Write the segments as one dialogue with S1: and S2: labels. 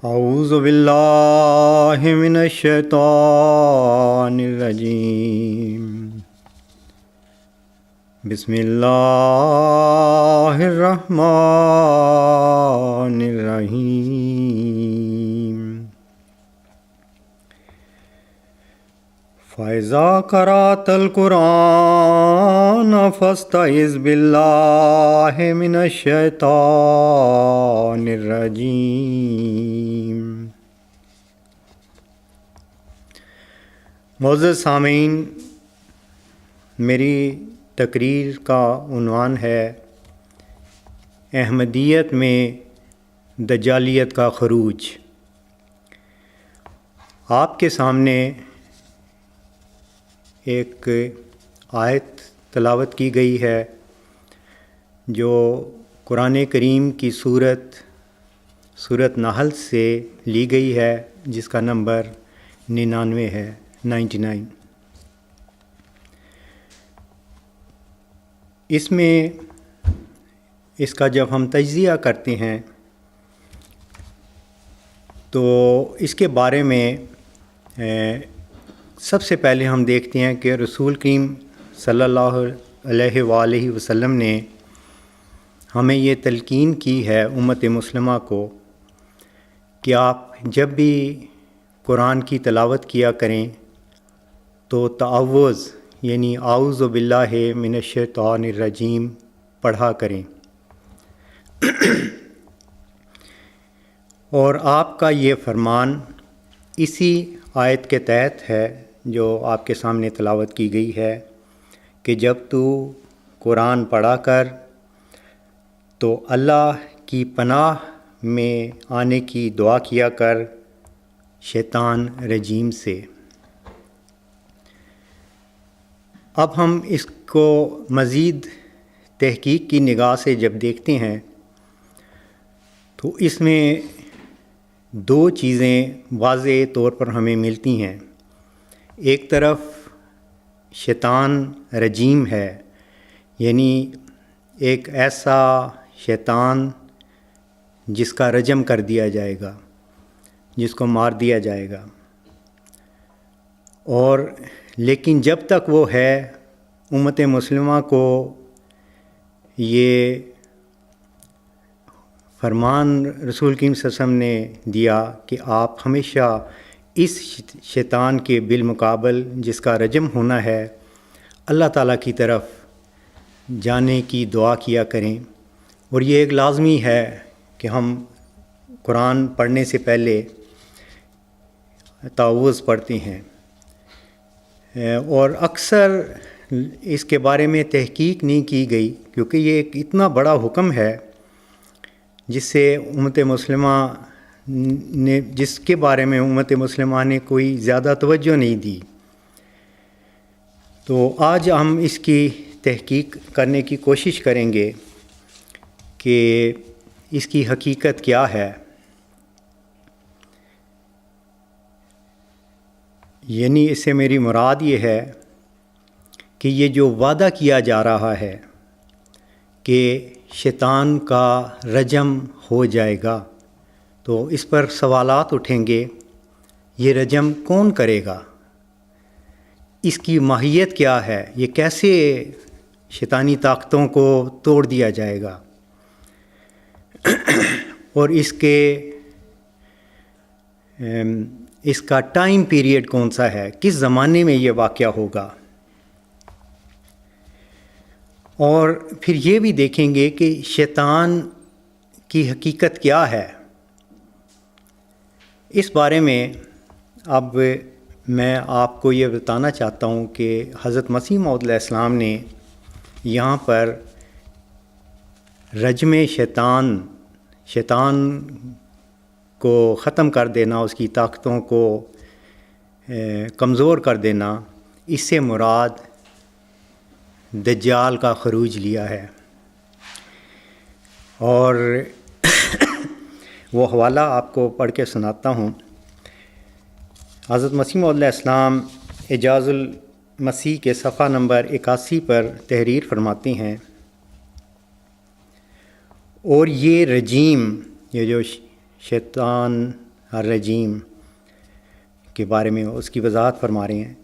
S1: اعوذ باللہ من الشیطان الرجیم بسم اللہ الرحمن الرحیم فَإِذَا قَرَأْتَ الْقُرْآنَ فَاسْتَعِذْ بِاللَّهِ مِنَ الشَّيْطَانِ الرَّجِيمِ۔ معزز سامعین، میری تقریر کا عنوان ہے احمدیت میں دجالیت کا خروج۔ آپ کے سامنے ایک آیت تلاوت کی گئی ہے جو قرآن کریم کی سورت نحل سے لی گئی ہے، جس کا نمبر 99 ہے، 99۔ اس میں اس کا جب ہم تجزیہ کرتے ہیں تو اس کے بارے میں سب سے پہلے ہم دیکھتے ہیں کہ رسول کریم صلی اللہ علیہ وآلہ وسلم نے ہمیں یہ تلقین کی ہے امت مسلمہ کو کہ آپ جب بھی قرآن کی تلاوت کیا کریں تو تعوذ یعنی اعوذ باللہ من الشیطان الرجیم پڑھا کریں۔ اور آپ کا یہ فرمان اسی آیت کے تحت ہے جو آپ کے سامنے تلاوت کی گئی ہے کہ جب تو قرآن پڑھا کر تو اللہ کی پناہ میں آنے کی دعا کیا کر شیطان رجیم سے۔ اب ہم اس کو مزید تحقیق کی نگاہ سے جب دیکھتے ہیں تو اس میں دو چیزیں واضح طور پر ہمیں ملتی ہیں۔ ایک طرف شیطان رجیم ہے، یعنی ایک ایسا شیطان جس کا رجم کر دیا جائے گا، جس کو مار دیا جائے گا، اور لیکن جب تک وہ ہے امت مسلمہ کو یہ فرمان رسول کریم صلی اللہ علیہ وسلم نے دیا کہ آپ ہمیشہ اس شیطان کے بالمقابل جس کا رجم ہونا ہے اللہ تعالیٰ کی طرف جانے کی دعا کیا کریں۔ اور یہ ایک لازمی ہے کہ ہم قرآن پڑھنے سے پہلے تعوذ پڑھتے ہیں، اور اکثر اس کے بارے میں تحقیق نہیں کی گئی کیونکہ یہ ایک اتنا بڑا حکم ہے جس سے امت مسلمہ نے جس کے بارے میں امت مسلمہ نے کوئی زیادہ توجہ نہیں دی۔ تو آج ہم اس کی تحقیق کرنے کی کوشش کریں گے کہ اس کی حقیقت کیا ہے۔ یعنی اس سے میری مراد یہ ہے کہ یہ جو وعدہ کیا جا رہا ہے کہ شیطان کا رجم ہو جائے گا، تو اس پر سوالات اٹھیں گے۔ یہ رجم کون کرے گا؟ اس کی ماہیت کیا ہے؟ یہ کیسے شیطانی طاقتوں کو توڑ دیا جائے گا؟ اور اس کا ٹائم پیریڈ کون سا ہے؟ کس زمانے میں یہ واقعہ ہوگا؟ اور پھر یہ بھی دیکھیں گے کہ شیطان کی حقیقت کیا ہے۔ اس بارے میں اب میں آپ کو یہ بتانا چاہتا ہوں کہ حضرت مسیح موعود علیہ السلام نے یہاں پر رجم شیطان کو ختم کر دینا، اس کی طاقتوں کو کمزور کر دینا، اس سے مراد دجال کا خروج لیا ہے۔ اور وہ حوالہ آپ کو پڑھ کے سناتا ہوں۔ حضرت مسیح موعود علیہ السلام اعجاز المسیح کے صفحہ نمبر 81 پر تحریر فرماتے ہیں، اور یہ رجیم، یہ جو شیطان الرجیم کے بارے میں اس کی وضاحت فرما رہے ہیں۔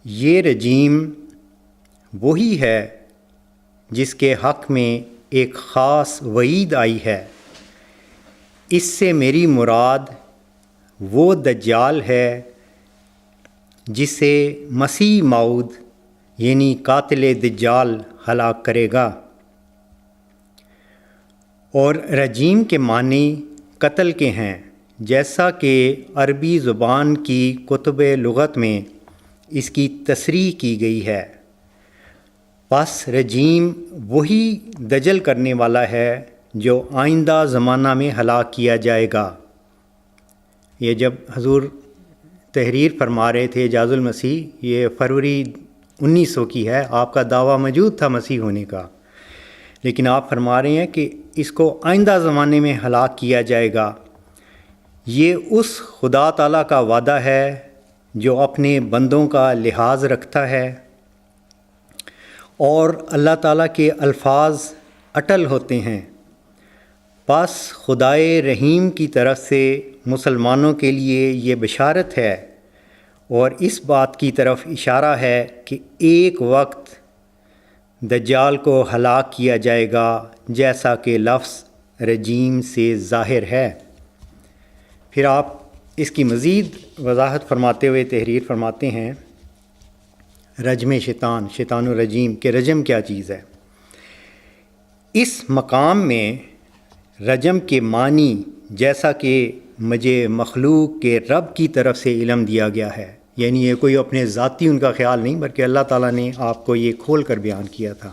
S1: یہ رجیم وہی ہے جس کے حق میں ایک خاص وعید آئی ہے۔ اس سے میری مراد وہ دجال ہے جسے مسیح موعود یعنی قاتل دجال ہلاک کرے گا۔ اور رجیم کے معنی قتل کے ہیں، جیسا کہ عربی زبان کی کتب لغت میں اس کی تصریح کی گئی ہے۔ پس رجیم وہی دجل کرنے والا ہے جو آئندہ زمانہ میں ہلاک کیا جائے گا۔ یہ جب حضور تحریر فرما رہے تھے اعجاز المسیح، یہ فروری 1900 کی ہے، آپ کا دعویٰ موجود تھا مسیح ہونے کا، لیکن آپ فرما رہے ہیں کہ اس کو آئندہ زمانے میں ہلاک کیا جائے گا۔ یہ اس خدا تعالیٰ کا وعدہ ہے جو اپنے بندوں کا لحاظ رکھتا ہے، اور اللہ تعالیٰ کے الفاظ اٹل ہوتے ہیں۔ پس خدائے رحیم کی طرف سے مسلمانوں کے لیے یہ بشارت ہے اور اس بات کی طرف اشارہ ہے کہ ایک وقت دجال کو ہلاک کیا جائے گا، جیسا کہ لفظ رجیم سے ظاہر ہے۔ پھر آپ اس کی مزید وضاحت فرماتے ہوئے تحریر فرماتے ہیں، رجم شیطان الرجیم کہ رجم کیا چیز ہے۔ اس مقام میں رجم کے معنی جیسا کہ مجھے مخلوق کے رب کی طرف سے علم دیا گیا ہے، یعنی یہ کوئی اپنے ذاتی ان کا خیال نہیں، بلکہ اللہ تعالیٰ نے آپ کو یہ کھول کر بیان کیا تھا۔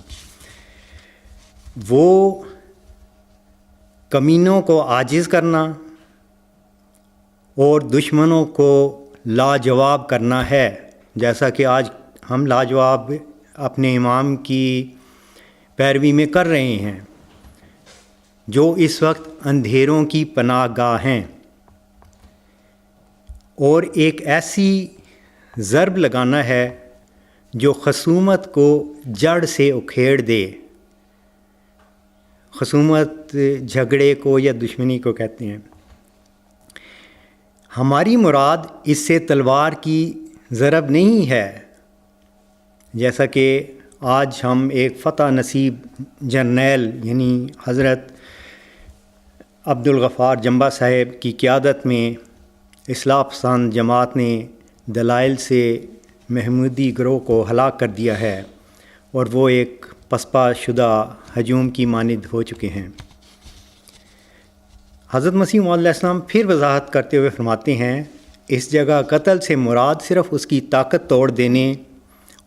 S1: وہ کمینوں کو عاجز کرنا اور دشمنوں کو لاجواب کرنا ہے، جیسا کہ آج ہم لاجواب اپنے امام کی پیروی میں کر رہے ہیں، جو اس وقت اندھیروں کی پناہ گاہ ہیں، اور ایک ایسی ضرب لگانا ہے جو خصومت کو جڑ سے اکھیڑ دے۔ خصومت جھگڑے کو یا دشمنی کو کہتے ہیں۔ ہماری مراد اس سے تلوار کی ضرب نہیں ہے، جیسا کہ آج ہم ایک فتح نصیب جرنیل یعنی حضرت عبدالغفار جنبہ صاحب کی قیادت میں اصلاح پسند جماعت نے دلائل سے محمودی گروہ کو ہلاک کر دیا ہے، اور وہ ایک پسپا شدہ ہجوم کی مانند ہو چکے ہیں۔ حضرت مسیح موعود علیہ السلام پھر وضاحت کرتے ہوئے فرماتے ہیں، اس جگہ قتل سے مراد صرف اس کی طاقت توڑ دینے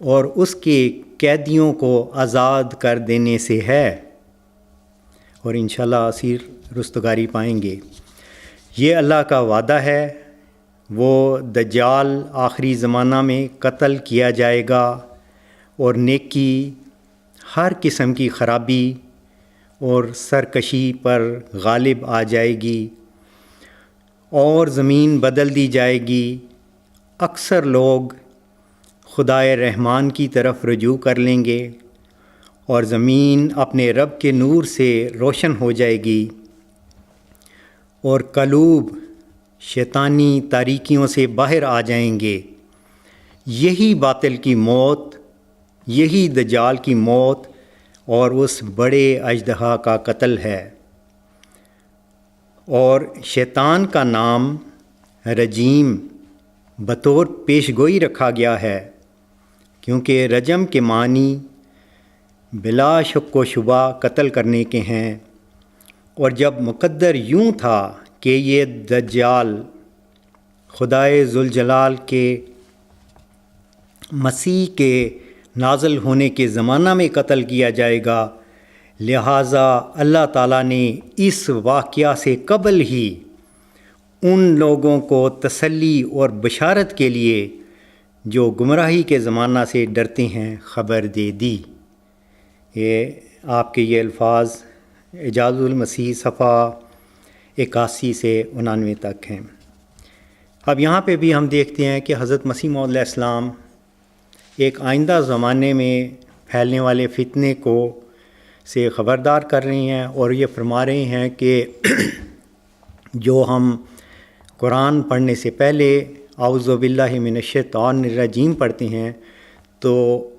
S1: اور اس کے قیدیوں کو آزاد کر دینے سے ہے، اور انشاءاللہ اسیر رستگاری پائیں گے۔ یہ اللہ کا وعدہ ہے، وہ دجال آخری زمانہ میں قتل کیا جائے گا، اور نیکی ہر قسم کی خرابی اور سرکشی پر غالب آ جائے گی، اور زمین بدل دی جائے گی۔ اکثر لوگ خدائے رحمان کی طرف رجوع کر لیں گے، اور زمین اپنے رب کے نور سے روشن ہو جائے گی، اور قلوب شیطانی تاریکیوں سے باہر آ جائیں گے۔ یہی باطل کی موت، یہی دجال کی موت اور اس بڑے اژدہا کا قتل ہے۔ اور شیطان کا نام رجیم بطور پیش گوئی رکھا گیا ہے، کیونکہ رجم کے معنی بلا شک و شبہ قتل کرنے کے ہیں، اور جب مقدر یوں تھا کہ یہ دجال خدائے ذوالجلال کے مسیح کے نازل ہونے کے زمانہ میں قتل کیا جائے گا، لہٰذا اللہ تعالیٰ نے اس واقعہ سے قبل ہی ان لوگوں کو تسلی اور بشارت کے لیے جو گمراہی کے زمانہ سے ڈرتے ہیں خبر دے دی۔ یہ آپ کے یہ الفاظ اعجاز المسیح صفحہ 81 سے 99 تک ہیں۔ اب یہاں پہ بھی ہم دیکھتے ہیں کہ حضرت مسیح موعود علیہ السلام ایک آئندہ زمانے میں پھیلنے والے فتنے کو سے خبردار کر رہے ہیں، اور یہ فرما رہے ہیں کہ جو ہم قرآن پڑھنے سے پہلے اعوذ باللہ من الشیطان الرجیم پڑھتے ہیں تو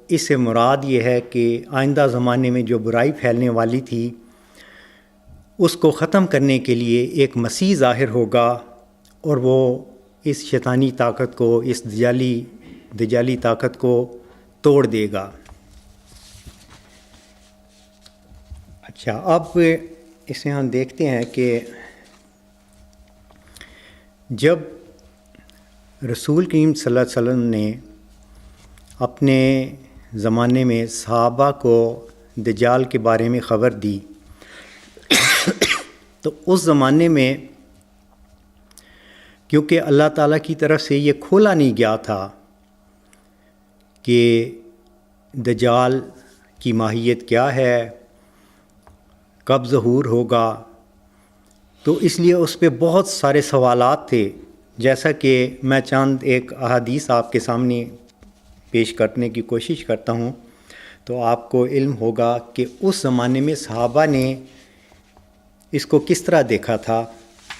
S1: اس سے مراد یہ ہے کہ آئندہ زمانے میں جو برائی پھیلنے والی تھی اس کو ختم کرنے کے لیے ایک مسیح ظاہر ہوگا، اور وہ اس شیطانی طاقت کو، اس دجالی طاقت کو توڑ دے گا۔ اچھا، اب اسے ہم دیکھتے ہیں کہ جب رسول کریم صلی اللہ علیہ وسلم نے اپنے زمانے میں صحابہ کو دجال کے بارے میں خبر دی تو اس زمانے میں کیونکہ اللہ تعالیٰ کی طرف سے یہ کھولا نہیں گیا تھا کہ دجال کی ماہیت کیا ہے، کب ظہور ہوگا، تو اس لیے اس پہ بہت سارے سوالات تھے، جیسا کہ میں چند ایک احادیث آپ کے سامنے پیش کرنے کی کوشش کرتا ہوں تو آپ کو علم ہوگا کہ اس زمانے میں صحابہ نے اس کو کس طرح دیکھا تھا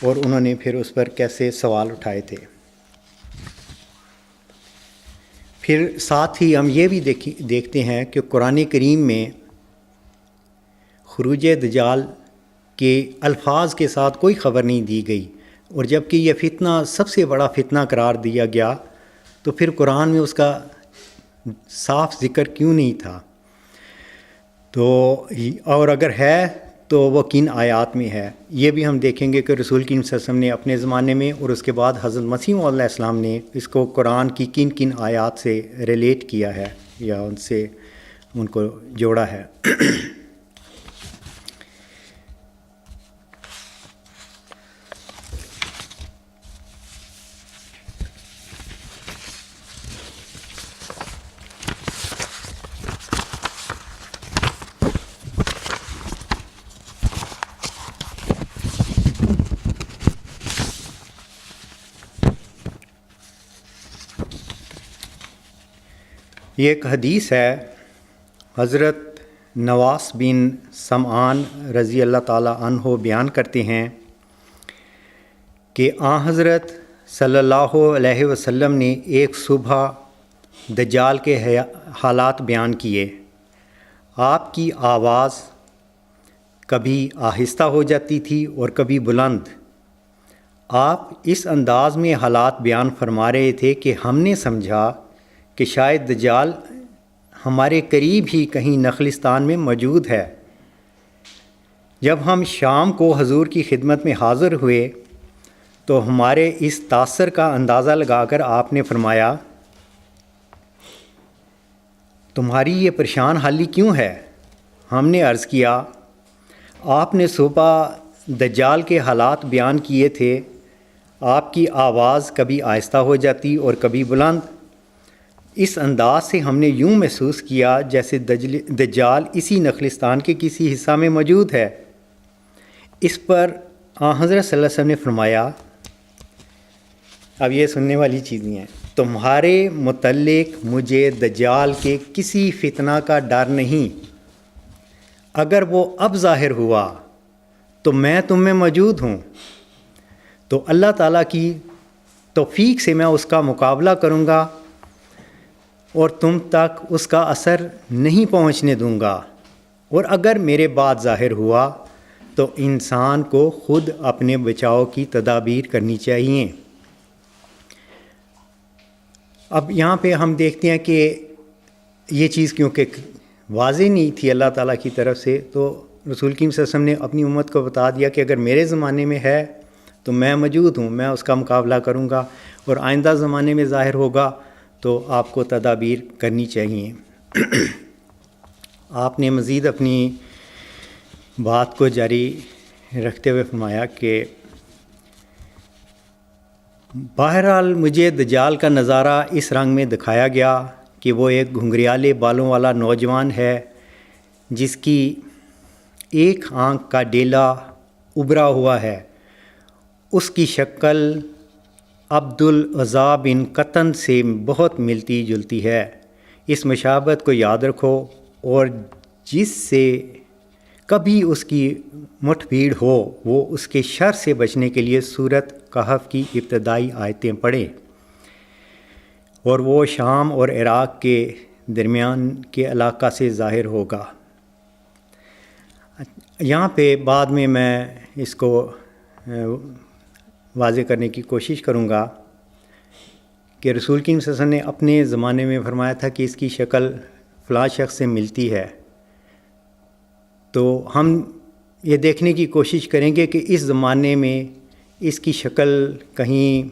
S1: اور انہوں نے پھر اس پر کیسے سوال اٹھائے تھے۔ پھر ساتھ ہی ہم یہ بھی دیکھتے ہیں کہ قرآن کریم میں خروج دجال کے الفاظ کے ساتھ کوئی خبر نہیں دی گئی، اور جب کہ یہ فتنہ سب سے بڑا فتنہ قرار دیا گیا تو پھر قرآن میں اس کا صاف ذکر کیوں نہیں تھا؟ تو اور اگر ہے تو وہ کن آیات میں ہے؟ یہ بھی ہم دیکھیں گے کہ رسول کریم صلی اللہ علیہ وسلم نے اپنے زمانے میں اور اس کے بعد حضرت مسیح علیہ السلام نے اس کو قرآن کی کن کن آیات سے ریلیٹ کیا ہے یا ان کو جوڑا ہے۔ یہ ایک حدیث ہے، حضرت نواس بن سمعان رضی اللہ تعالیٰ عنہ بیان کرتے ہیں کہ حضرت صلی اللہ علیہ وسلم نے ایک صبح دجال کے حالات بیان کیے۔ آپ کی آواز کبھی آہستہ ہو جاتی تھی اور کبھی بلند۔ آپ اس انداز میں حالات بیان فرما رہے تھے کہ ہم نے سمجھا کہ شاید دجال ہمارے قریب ہی کہیں نخلستان میں موجود ہے۔ جب ہم شام کو حضور کی خدمت میں حاضر ہوئے تو ہمارے اس تاثر کا اندازہ لگا کر آپ نے فرمایا، تمہاری یہ پریشان حالی کیوں ہے؟ ہم نے عرض کیا، آپ نے صبح دجال کے حالات بیان کیے تھے، آپ کی آواز کبھی آہستہ ہو جاتی اور کبھی بلند۔ اس انداز سے ہم نے یوں محسوس کیا جیسے دجال اسی نخلستان کے کسی حصہ میں موجود ہے۔ اس پر حضرت صلی اللہ علیہ وسلم نے فرمایا، اب یہ سننے والی چیزیں ہیں، تمہارے متعلق مجھے دجال کے کسی فتنہ کا ڈر نہیں، اگر وہ اب ظاہر ہوا تو میں تم میں موجود ہوں، تو اللہ تعالیٰ کی توفیق سے میں اس کا مقابلہ کروں گا اور تم تک اس کا اثر نہیں پہنچنے دوں گا، اور اگر میرے بعد ظاہر ہوا تو انسان کو خود اپنے بچاؤ کی تدابیر کرنی چاہیے۔ اب یہاں پہ ہم دیکھتے ہیں کہ یہ چیز کیونکہ واضح نہیں تھی اللہ تعالیٰ کی طرف سے، تو رسول کریم صلی اللہ علیہ وسلم نے اپنی امت کو بتا دیا کہ اگر میرے زمانے میں ہے تو میں موجود ہوں، میں اس کا مقابلہ کروں گا، اور آئندہ زمانے میں ظاہر ہوگا تو آپ کو تدابیر کرنی چاہیے۔ آپ نے مزید اپنی بات کو جاری رکھتے ہوئے فرمایا کہ بہرحال مجھے دجال کا نظارہ اس رنگ میں دکھایا گیا کہ وہ ایک گھنگریالے بالوں والا نوجوان ہے جس کی ایک آنکھ کا ڈیلا ابھرا ہوا ہے، اس کی شکل عبدالعزیٰ بن قطن سے بہت ملتی جلتی ہے۔ اس مشابہت کو یاد رکھو اور جس سے کبھی اس کی مٹھ بھیڑ ہو وہ اس کے شر سے بچنے کے لیے سورۃ کہف کی ابتدائی آیتیں پڑھیں، اور وہ شام اور عراق کے درمیان کے علاقہ سے ظاہر ہوگا۔ یہاں پہ بعد میں اس کو واضح کرنے کی کوشش کروں گا کہ رسول کریم صلی اللہ علیہ وسلم نے اپنے زمانے میں فرمایا تھا کہ اس کی شکل فلاں شخص سے ملتی ہے، تو ہم یہ دیکھنے کی کوشش کریں گے کہ اس زمانے میں اس کی شکل کہیں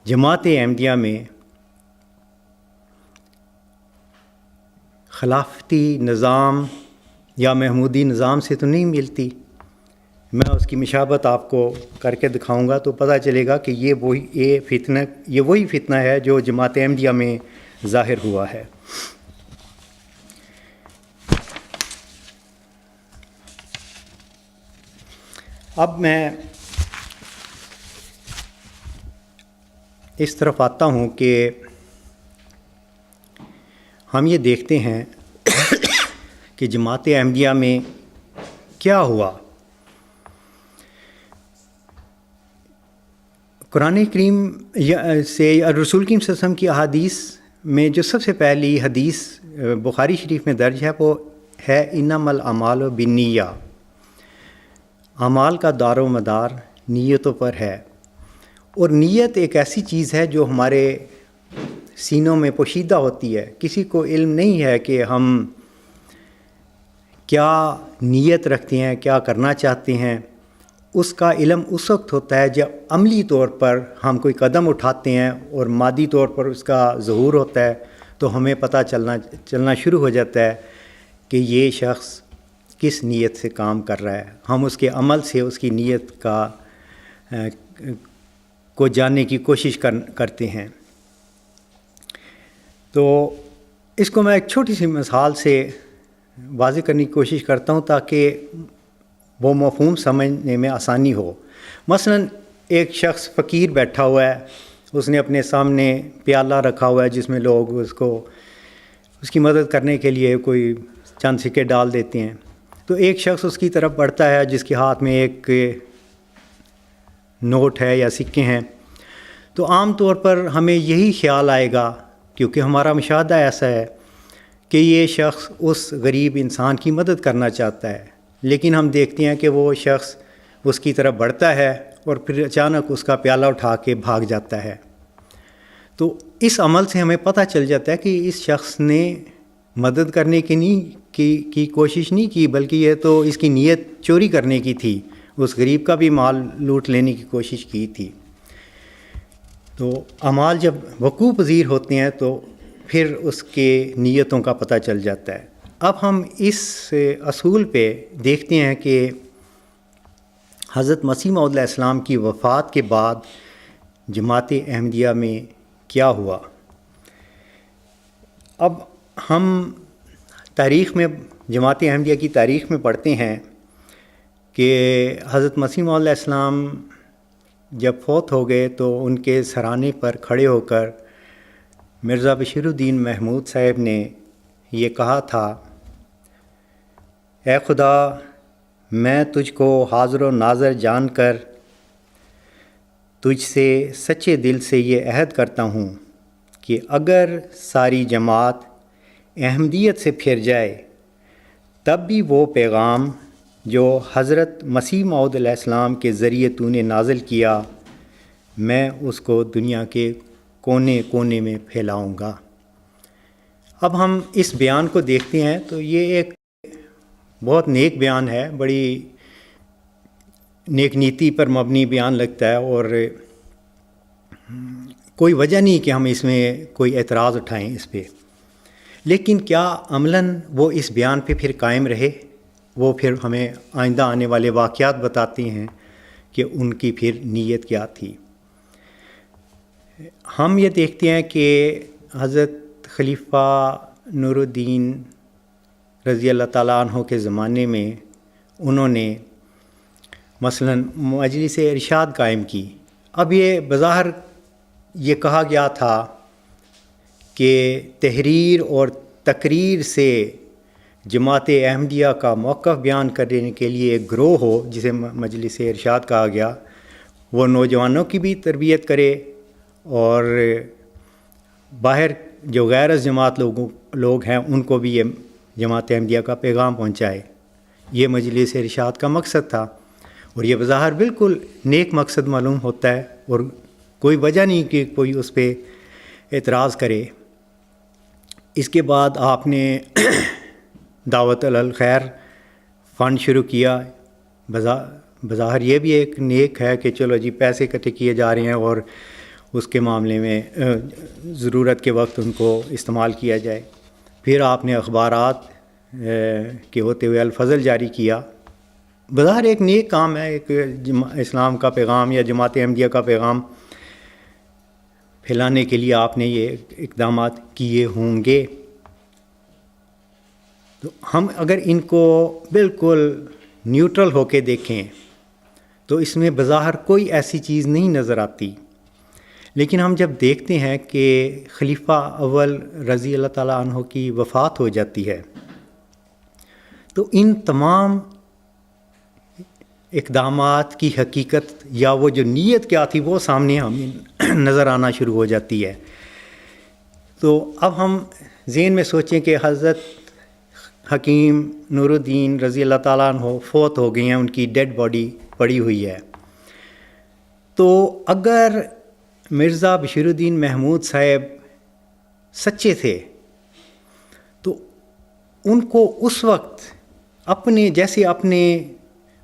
S1: جماعت احمدیہ میں خلافتی نظام یا محمودی نظام سے تو نہیں ملتی۔ میں اس کی مشابہت آپ کو کر کے دکھاؤں گا تو پتہ چلے گا کہ یہ وہی فتنہ ہے جو جماعت احمدیہ میں ظاہر ہوا ہے۔ اب میں اس طرف آتا ہوں کہ ہم یہ دیکھتے ہیں کہ جماعت احمدیہ میں کیا ہوا۔ قرآن کریم سے رسول کریم صلی اللہ علیہ وسلم کی احادیث میں جو سب سے پہلی حدیث بخاری شریف میں درج ہے وہ ہے انما الاعمال بالنیہ، اعمال کا دار و مدار نیتوں پر ہے، اور نیت ایک ایسی چیز ہے جو ہمارے سینوں میں پوشیدہ ہوتی ہے۔ کسی کو علم نہیں ہے کہ ہم کیا نیت رکھتے ہیں، کیا کرنا چاہتے ہیں۔ اس کا علم اس وقت ہوتا ہے جب عملی طور پر ہم کوئی قدم اٹھاتے ہیں اور مادی طور پر اس کا ظہور ہوتا ہے، تو ہمیں پتہ چلنا شروع ہو جاتا ہے کہ یہ شخص کس نیت سے کام کر رہا ہے۔ ہم اس کے عمل سے اس کی نیت کو جاننے کی کوشش کرتے ہیں۔ تو اس کو میں ایک چھوٹی سی مثال سے واضح کرنے کی کوشش کرتا ہوں تاکہ وہ مفہوم سمجھنے میں آسانی ہو۔ مثلا ایک شخص فقیر بیٹھا ہوا ہے، اس نے اپنے سامنے پیالہ رکھا ہوا ہے جس میں لوگ اس کی مدد کرنے کے لیے کوئی چند سکے ڈال دیتے ہیں۔ تو ایک شخص اس کی طرف بڑھتا ہے جس کے ہاتھ میں ایک نوٹ ہے یا سکے ہیں، تو عام طور پر ہمیں یہی خیال آئے گا، کیونکہ ہمارا مشاہدہ ایسا ہے کہ یہ شخص اس غریب انسان کی مدد کرنا چاہتا ہے، لیکن ہم دیکھتے ہیں کہ وہ شخص اس کی طرف بڑھتا ہے اور پھر اچانک اس کا پیالہ اٹھا کے بھاگ جاتا ہے۔ تو اس عمل سے ہمیں پتہ چل جاتا ہے کہ اس شخص نے مدد کرنے کی کوشش نہیں کی، بلکہ یہ تو اس کی نیت چوری کرنے کی تھی، اس غریب کا بھی مال لوٹ لینے کی کوشش کی تھی۔ تو اعمال جب وقوع پذیر ہوتے ہیں تو پھر اس کے نیتوں کا پتہ چل جاتا ہے۔ اب ہم اس اصول پہ دیکھتے ہیں کہ حضرت مسیح موعود علیہ السلام کی وفات کے بعد جماعت احمدیہ میں کیا ہوا۔ اب ہم تاریخ میں جماعت احمدیہ کی تاریخ میں پڑھتے ہیں کہ حضرت مسیح موعود علیہ السلام جب فوت ہو گئے تو ان کے سرانے پر کھڑے ہو کر مرزا بشیر الدین محمود صاحب نے یہ کہا تھا، اے خدا، میں تجھ کو حاضر و ناظر جان کر تجھ سے سچے دل سے یہ عہد کرتا ہوں کہ اگر ساری جماعت احمدیت سے پھر جائے تب بھی وہ پیغام جو حضرت مسیح موعود علیہ السلام کے ذریعے تو نے نازل کیا، میں اس کو دنیا کے کونے کونے میں پھیلاؤں گا۔ اب ہم اس بیان کو دیکھتے ہیں تو یہ ایک بہت نیک بیان ہے، بڑی نیک نیتی پر مبنی بیان لگتا ہے، اور کوئی وجہ نہیں کہ ہم اس میں کوئی اعتراض اٹھائیں اس پہ۔ لیکن کیا عملاً وہ اس بیان پہ پھر قائم رہے؟ وہ پھر ہمیں آئندہ آنے والے واقعات بتاتے ہیں کہ ان کی پھر نیت کیا تھی۔ ہم یہ دیکھتے ہیں کہ حضرت خلیفہ نور الدین رضی اللہ تعالیٰ عنہ کے زمانے میں انہوں نے مثلاً مجلس ارشاد قائم کی۔ اب یہ بظاہر یہ کہا گیا تھا کہ تحریر اور تقریر سے جماعت احمدیہ کا موقف بیان کرنے کے لیے ایک گروہ ہو جسے مجلس ارشاد کہا گیا، وہ نوجوانوں کی بھی تربیت کرے اور باہر جو غیر از جماعت لوگ ہیں ان کو بھی یہ جماعت احمدیہ کا پیغام پہنچائے۔ یہ مجلس ارشاد کا مقصد تھا، اور یہ بظاہر بالکل نیک مقصد معلوم ہوتا ہے، اور کوئی وجہ نہیں کہ کوئی اس پہ اعتراض کرے۔ اس کے بعد آپ نے دعوت الخیر فنڈ شروع کیا۔ بظاہر یہ بھی ایک نیک ہے کہ چلو جی پیسے اکٹھے کیے جا رہے ہیں اور اس کے معاملے میں ضرورت کے وقت ان کو استعمال کیا جائے۔ پھر آپ نے اخبارات کے ہوتے ہوئے الفضل جاری کیا۔ بظاہر ایک نیک کام ہے، ایک اسلام کا پیغام یا جماعت احمدیہ کا پیغام پھیلانے کے لیے آپ نے یہ اقدامات کیے ہوں گے۔ تو ہم اگر ان کو بالکل نیوٹرل ہو کے دیکھیں تو اس میں بظاہر کوئی ایسی چیز نہیں نظر آتی، لیکن ہم جب دیکھتے ہیں کہ خلیفہ اول رضی اللہ تعالیٰ عنہ کی وفات ہو جاتی ہے تو ان تمام اقدامات کی حقیقت یا وہ جو نیت کیا تھی وہ سامنے ہمیں نظر آنا شروع ہو جاتی ہے۔ تو اب ہم ذہن میں سوچیں کہ حضرت حکیم نور الدین رضی اللہ تعالیٰ عنہ فوت ہو گئی ہیں، ان کی ڈیڈ باڈی پڑی ہوئی ہے۔ تو اگر مرزا بشیر الدین محمود صاحب سچے تھے تو ان کو اس وقت اپنے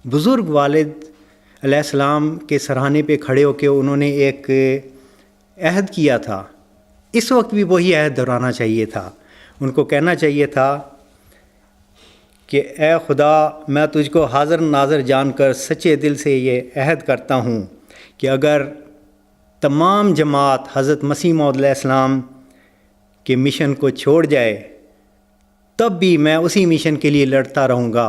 S1: بزرگ والد علیہ السلام کے سراہنے پہ کھڑے ہو کے انہوں نے ایک عہد کیا تھا، اس وقت بھی وہی عہد دہرانا چاہیے تھا۔ ان کو کہنا چاہیے تھا کہ اے خدا، میں تجھ کو حاضر ناظر جان کر سچے دل سے یہ عہد کرتا ہوں کہ اگر تمام جماعت حضرت مسیح موعود علیہ السلام کے مشن کو چھوڑ جائے تب بھی میں اسی مشن کے لیے لڑتا رہوں گا۔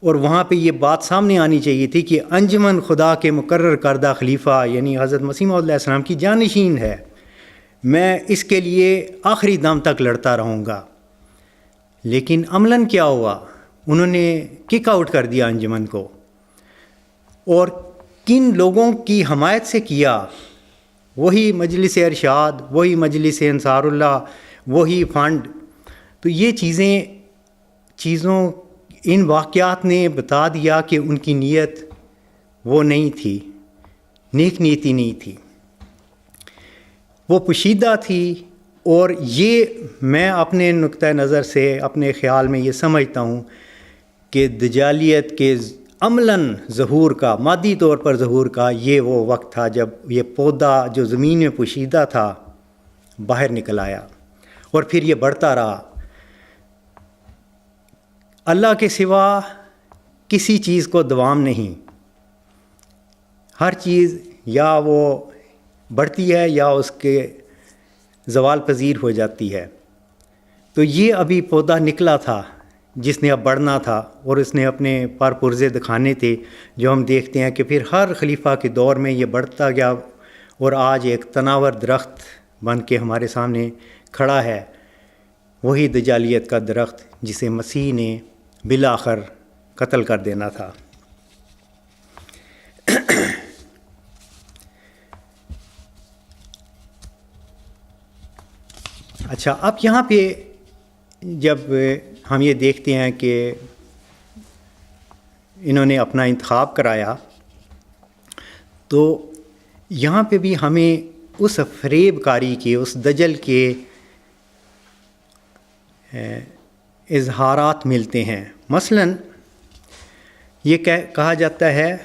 S1: اور وہاں پہ یہ بات سامنے آنی چاہیے تھی کہ انجمن خدا کے مقرر کردہ خلیفہ یعنی حضرت مسیح موعود علیہ السلام کی جانشین ہے، میں اس کے لیے آخری دم تک لڑتا رہوں گا۔ لیکن عملاً کیا ہوا؟ انہوں نے کک آؤٹ کر دیا انجمن کو، اور کن لوگوں کی حمایت سے کیا؟ وہی مجلس ارشاد، وہی مجلس انصار اللہ، وہی فنڈ۔ تو یہ ان واقعات نے بتا دیا کہ ان کی نیت وہ نہیں تھی، نیک نیتی نہیں تھی، وہ پوشیدہ تھی۔ اور یہ میں اپنے نقطہ نظر سے اپنے خیال میں یہ سمجھتا ہوں کہ دجالیت کے عملاً ظہور کا، مادی طور پر ظہور کا یہ وہ وقت تھا جب یہ پودا جو زمین میں پوشیدہ تھا باہر نکل آیا، اور پھر یہ بڑھتا رہا۔ اللہ کے سوا کسی چیز کو دوام نہیں، ہر چیز یا وہ بڑھتی ہے یا اس کے زوال پذیر ہو جاتی ہے۔ تو یہ ابھی پودا نکلا تھا جس نے اب بڑھنا تھا، اور اس نے اپنے پر پرزے دکھانے تھے، جو ہم دیکھتے ہیں کہ پھر ہر خلیفہ کے دور میں یہ بڑھتا گیا، اور آج ایک تناور درخت بن کے ہمارے سامنے کھڑا ہے، وہی دجالیت کا درخت جسے مسیح نے بالآخر قتل کر دینا تھا۔ اچھا، اب یہاں پہ جب ہم یہ دیکھتے ہیں کہ انہوں نے اپنا انتخاب کرایا تو یہاں پہ بھی ہمیں اس فریب کاری کے، اس دجل کے اظہارات ملتے ہیں۔ مثلاً یہ کہا جاتا ہے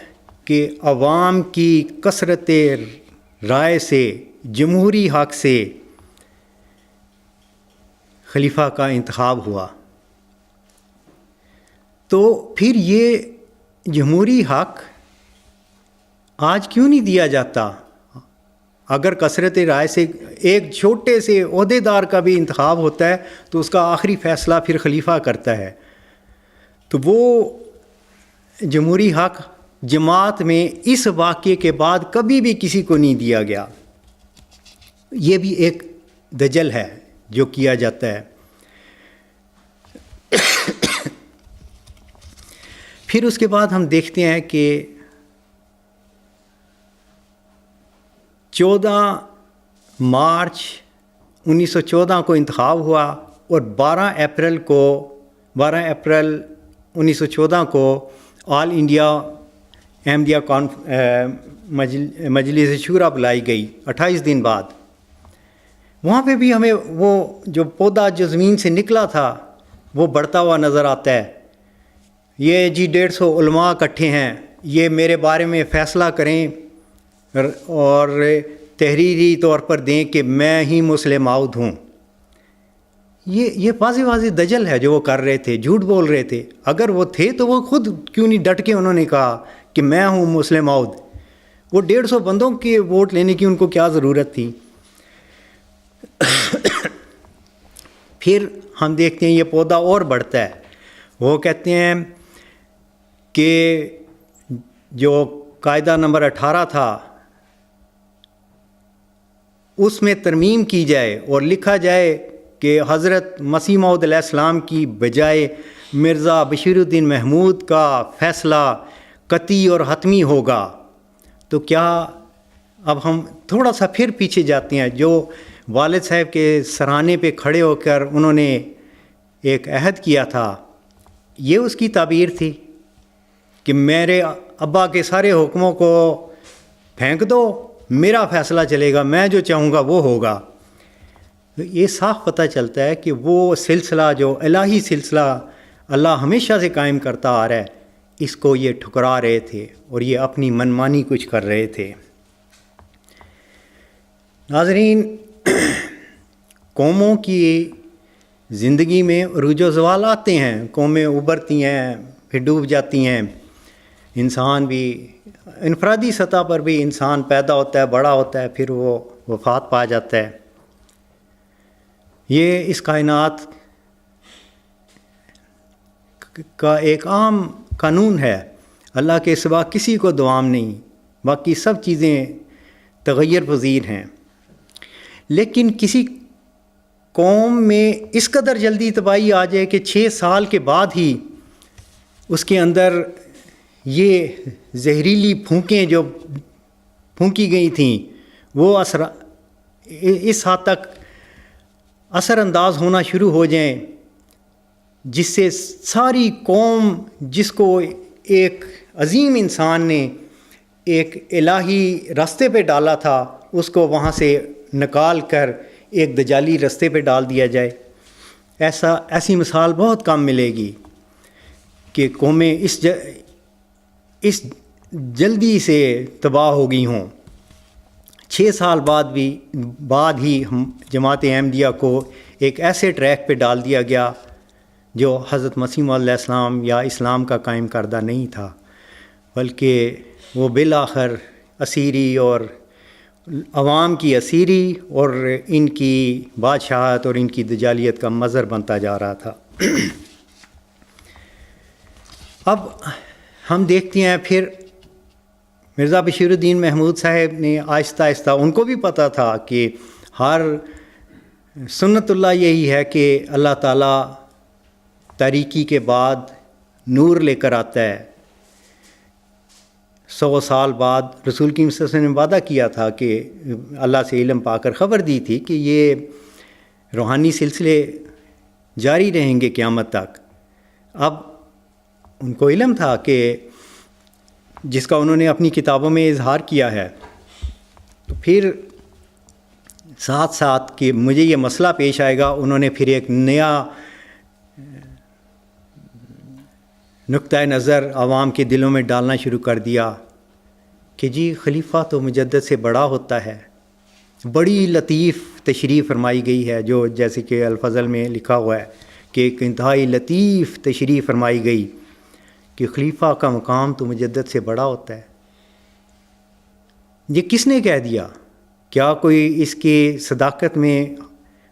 S1: کہ عوام کی کثرت رائے سے، جمہوری حق سے خلیفہ کا انتخاب ہوا۔ تو پھر یہ جمہوری حق آج کیوں نہیں دیا جاتا؟ اگر کثرت رائے سے ایک چھوٹے سے عہدے دار کا بھی انتخاب ہوتا ہے تو اس کا آخری فیصلہ پھر خلیفہ کرتا ہے، تو وہ جمہوری حق جماعت میں اس واقعے کے بعد کبھی بھی کسی کو نہیں دیا گیا۔ یہ بھی ایک دجل ہے جو کیا جاتا ہے۔ پھر اس کے بعد ہم دیکھتے ہیں کہ 14 مارچ 1914 کو انتخاب ہوا اور 12 اپریل 1914 کو آل انڈیا احمدیہ مجلس شورا بلائی گئی 28 دن بعد. وہاں پہ بھی ہمیں وہ جو پودا جو زمین سے نکلا تھا وہ بڑھتا ہوا نظر آتا ہے. یہ جی 150 علماء اکٹھے ہیں, یہ میرے بارے میں فیصلہ کریں اور تحریری طور پر دیں کہ میں ہی مسلم عود ہوں. یہ واضح دجل ہے جو وہ کر رہے تھے, جھوٹ بول رہے تھے. اگر وہ تھے تو وہ خود کیوں نہیں ڈٹ کے انہوں نے کہا کہ میں ہوں مسلم عود. وہ 150 بندوں کے ووٹ لینے کی ان کو کیا ضرورت تھی. پھر ہم دیکھتے ہیں یہ پودا اور بڑھتا ہے. وہ کہتے ہیں کہ جو قاعدہ نمبر 18 تھا اس میں ترمیم کی جائے اور لکھا جائے کہ حضرت مسیح موعود علیہ السلام کی بجائے مرزا بشیر الدین محمود کا فیصلہ قطعی اور حتمی ہوگا. تو کیا اب ہم تھوڑا سا پھر پیچھے جاتے ہیں. جو والد صاحب کے سرانے پہ کھڑے ہو کر انہوں نے ایک عہد کیا تھا, یہ اس کی تعبیر تھی کہ میرے ابا کے سارے حکموں کو پھینک دو, میرا فیصلہ چلے گا, میں جو چاہوں گا وہ ہوگا. یہ صاف پتہ چلتا ہے کہ وہ سلسلہ جو الہی سلسلہ اللہ ہمیشہ سے قائم کرتا آ رہا ہے, اس کو یہ ٹھکرا رہے تھے اور یہ اپنی منمانی کچھ کر رہے تھے. ناظرین, قوموں کی زندگی میں عروج و زوال آتے ہیں, قومیں ابھرتی ہیں پھر ڈوب جاتی ہیں. انسان بھی انفرادی سطح پر بھی انسان پیدا ہوتا ہے, بڑا ہوتا ہے, پھر وہ وفات پا جاتا ہے. یہ اس کائنات کا ایک عام قانون ہے. اللہ کے سوا کسی کو دوام نہیں, باقی سب چیزیں تغیر پذیر ہیں. لیکن کسی قوم میں اس قدر جلدی تباہی آ جائے کہ 6 سال کے بعد ہی اس کے اندر یہ زہریلی پھونکیں جو پھونکی گئی تھیں وہ اس حد تک اثر انداز ہونا شروع ہو جائیں, جس سے ساری قوم جس کو ایک عظیم انسان نے ایک الہی راستے پہ ڈالا تھا اس کو وہاں سے نکال کر ایک دجالی راستے پہ ڈال دیا جائے. ایسی مثال بہت کم ملے گی کہ قومیں اس جلدی سے تباہ ہو گئی ہوں. 6 سال بعد ہی ہم جماعت احمدیہ کو ایک ایسے ٹریک پہ ڈال دیا گیا جو حضرت مسیح موعود علیہ السلام یا اسلام کا قائم کردہ نہیں تھا, بلکہ وہ بالآخر اسیری اور عوام کی اسیری اور ان کی بادشاہت اور ان کی دجالیت کا مظہر بنتا جا رہا تھا. اب ہم دیکھتے ہیں پھر مرزا بشیر الدین محمود صاحب نے آہستہ آہستہ, ان کو بھی پتہ تھا کہ ہر سنت اللہ یہی ہے کہ اللہ تعالیٰ تاریکی کے بعد نور لے کر آتا ہے. 100 سال بعد رسول کریم صلی اللہ علیہ وسلم نے وعدہ کیا تھا کہ اللہ سے علم پا کر خبر دی تھی کہ یہ روحانی سلسلے جاری رہیں گے قیامت تک. اب ان کو علم تھا کہ جس کا انہوں نے اپنی کتابوں میں اظہار کیا ہے, تو پھر ساتھ ساتھ کہ مجھے یہ مسئلہ پیش آئے گا, انہوں نے پھر ایک نیا نقطۂ نظر عوام کے دلوں میں ڈالنا شروع کر دیا کہ جی خلیفہ تو مجدد سے بڑا ہوتا ہے. بڑی لطیف تشریح فرمائی گئی ہے, جو جیسے کہ الفضل میں لکھا ہوا ہے کہ ایک انتہائی لطیف تشریح فرمائی گئی کہ خلیفہ کا مقام تو مجدد سے بڑا ہوتا ہے. یہ کس نے کہہ دیا؟ کیا کوئی اس کی صداقت میں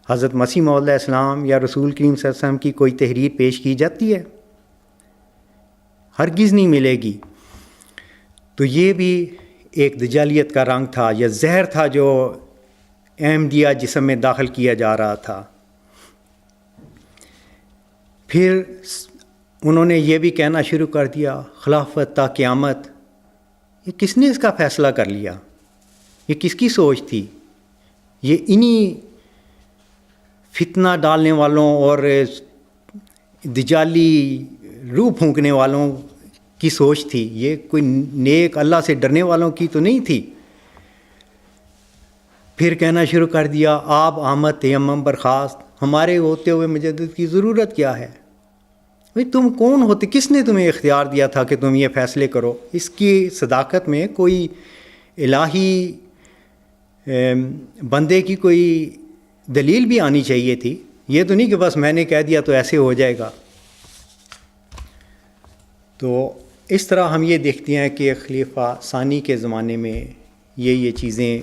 S1: حضرت مسیح موعود علیہ السلام یا رسول کریم صلی اللہ علیہ وسلم کی کوئی تحریر پیش کی جاتی ہے؟ ہرگز نہیں ملے گی. تو یہ بھی ایک دجالیت کا رنگ تھا یا زہر تھا جو احمدیہ جسم میں داخل کیا جا رہا تھا. پھر انہوں نے یہ بھی کہنا شروع کر دیا خلافت تا قیامت. یہ کس نے اس کا فیصلہ کر لیا؟ یہ کس کی سوچ تھی؟ یہ انہی فتنہ ڈالنے والوں اور دجالی روح پھونکنے والوں کی سوچ تھی. یہ کوئی نیک اللہ سے ڈرنے والوں کی تو نہیں تھی. پھر کہنا شروع کر دیا آب آمد تیمم برخاست، ہمارے ہوتے ہوئے مجدد کی ضرورت کیا ہے؟ بھئی تم کون ہوتے؟ کس نے تمہیں اختیار دیا تھا کہ تم یہ فیصلے کرو؟ اس کی صداقت میں کوئی الہی بندے کی کوئی دلیل بھی آنی چاہیے تھی. یہ تو نہیں کہ بس میں نے کہہ دیا تو ایسے ہو جائے گا. تو اس طرح ہم یہ دیکھتے ہیں کہ خلیفہ ثانی کے زمانے میں یہ چیزیں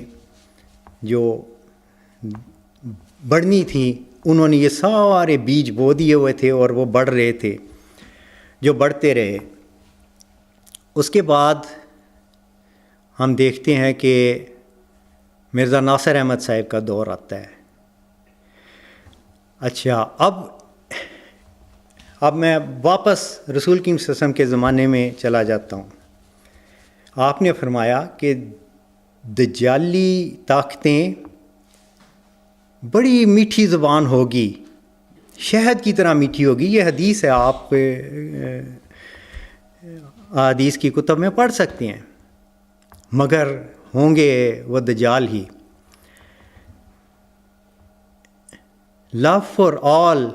S1: جو بڑھنی تھیں، انہوں نے یہ سارے بیج بو دیے ہوئے تھے اور وہ بڑھ رہے تھے، جو بڑھتے رہے. اس کے بعد ہم دیکھتے ہیں کہ مرزا ناصر احمد صاحب کا دور آتا ہے. اچھا، اب میں واپس رسول کریم صلی اللہ علیہ وسلم کے زمانے میں چلا جاتا ہوں. آپ نے فرمایا کہ دجالی طاقتیں بڑی میٹھی زبان ہوگی، شہد کی طرح میٹھی ہوگی. یہ حدیث ہے، آپ حدیث کی کتب میں پڑھ سکتے ہیں. مگر ہوں گے وہ دجال ہی. لو فار آل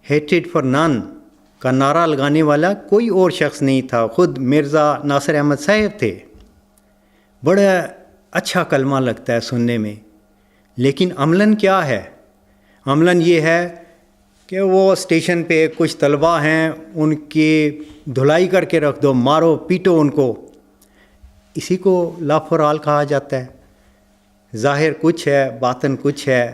S1: ہیٹڈ فار نن کا نعرہ لگانے والا کوئی اور شخص نہیں تھا، خود مرزا ناصر احمد صاحب تھے. بڑا اچھا کلمہ لگتا ہے سننے میں، لیکن عملاً کیا ہے؟ عملاً یہ ہے کہ وہ اسٹیشن پہ کچھ طلباء ہیں، ان کی دھلائی کر کے رکھ دو، مارو پیٹو ان کو. اسی کو لا فار آل کہا جاتا ہے. ظاہر کچھ ہے، باطن کچھ ہے.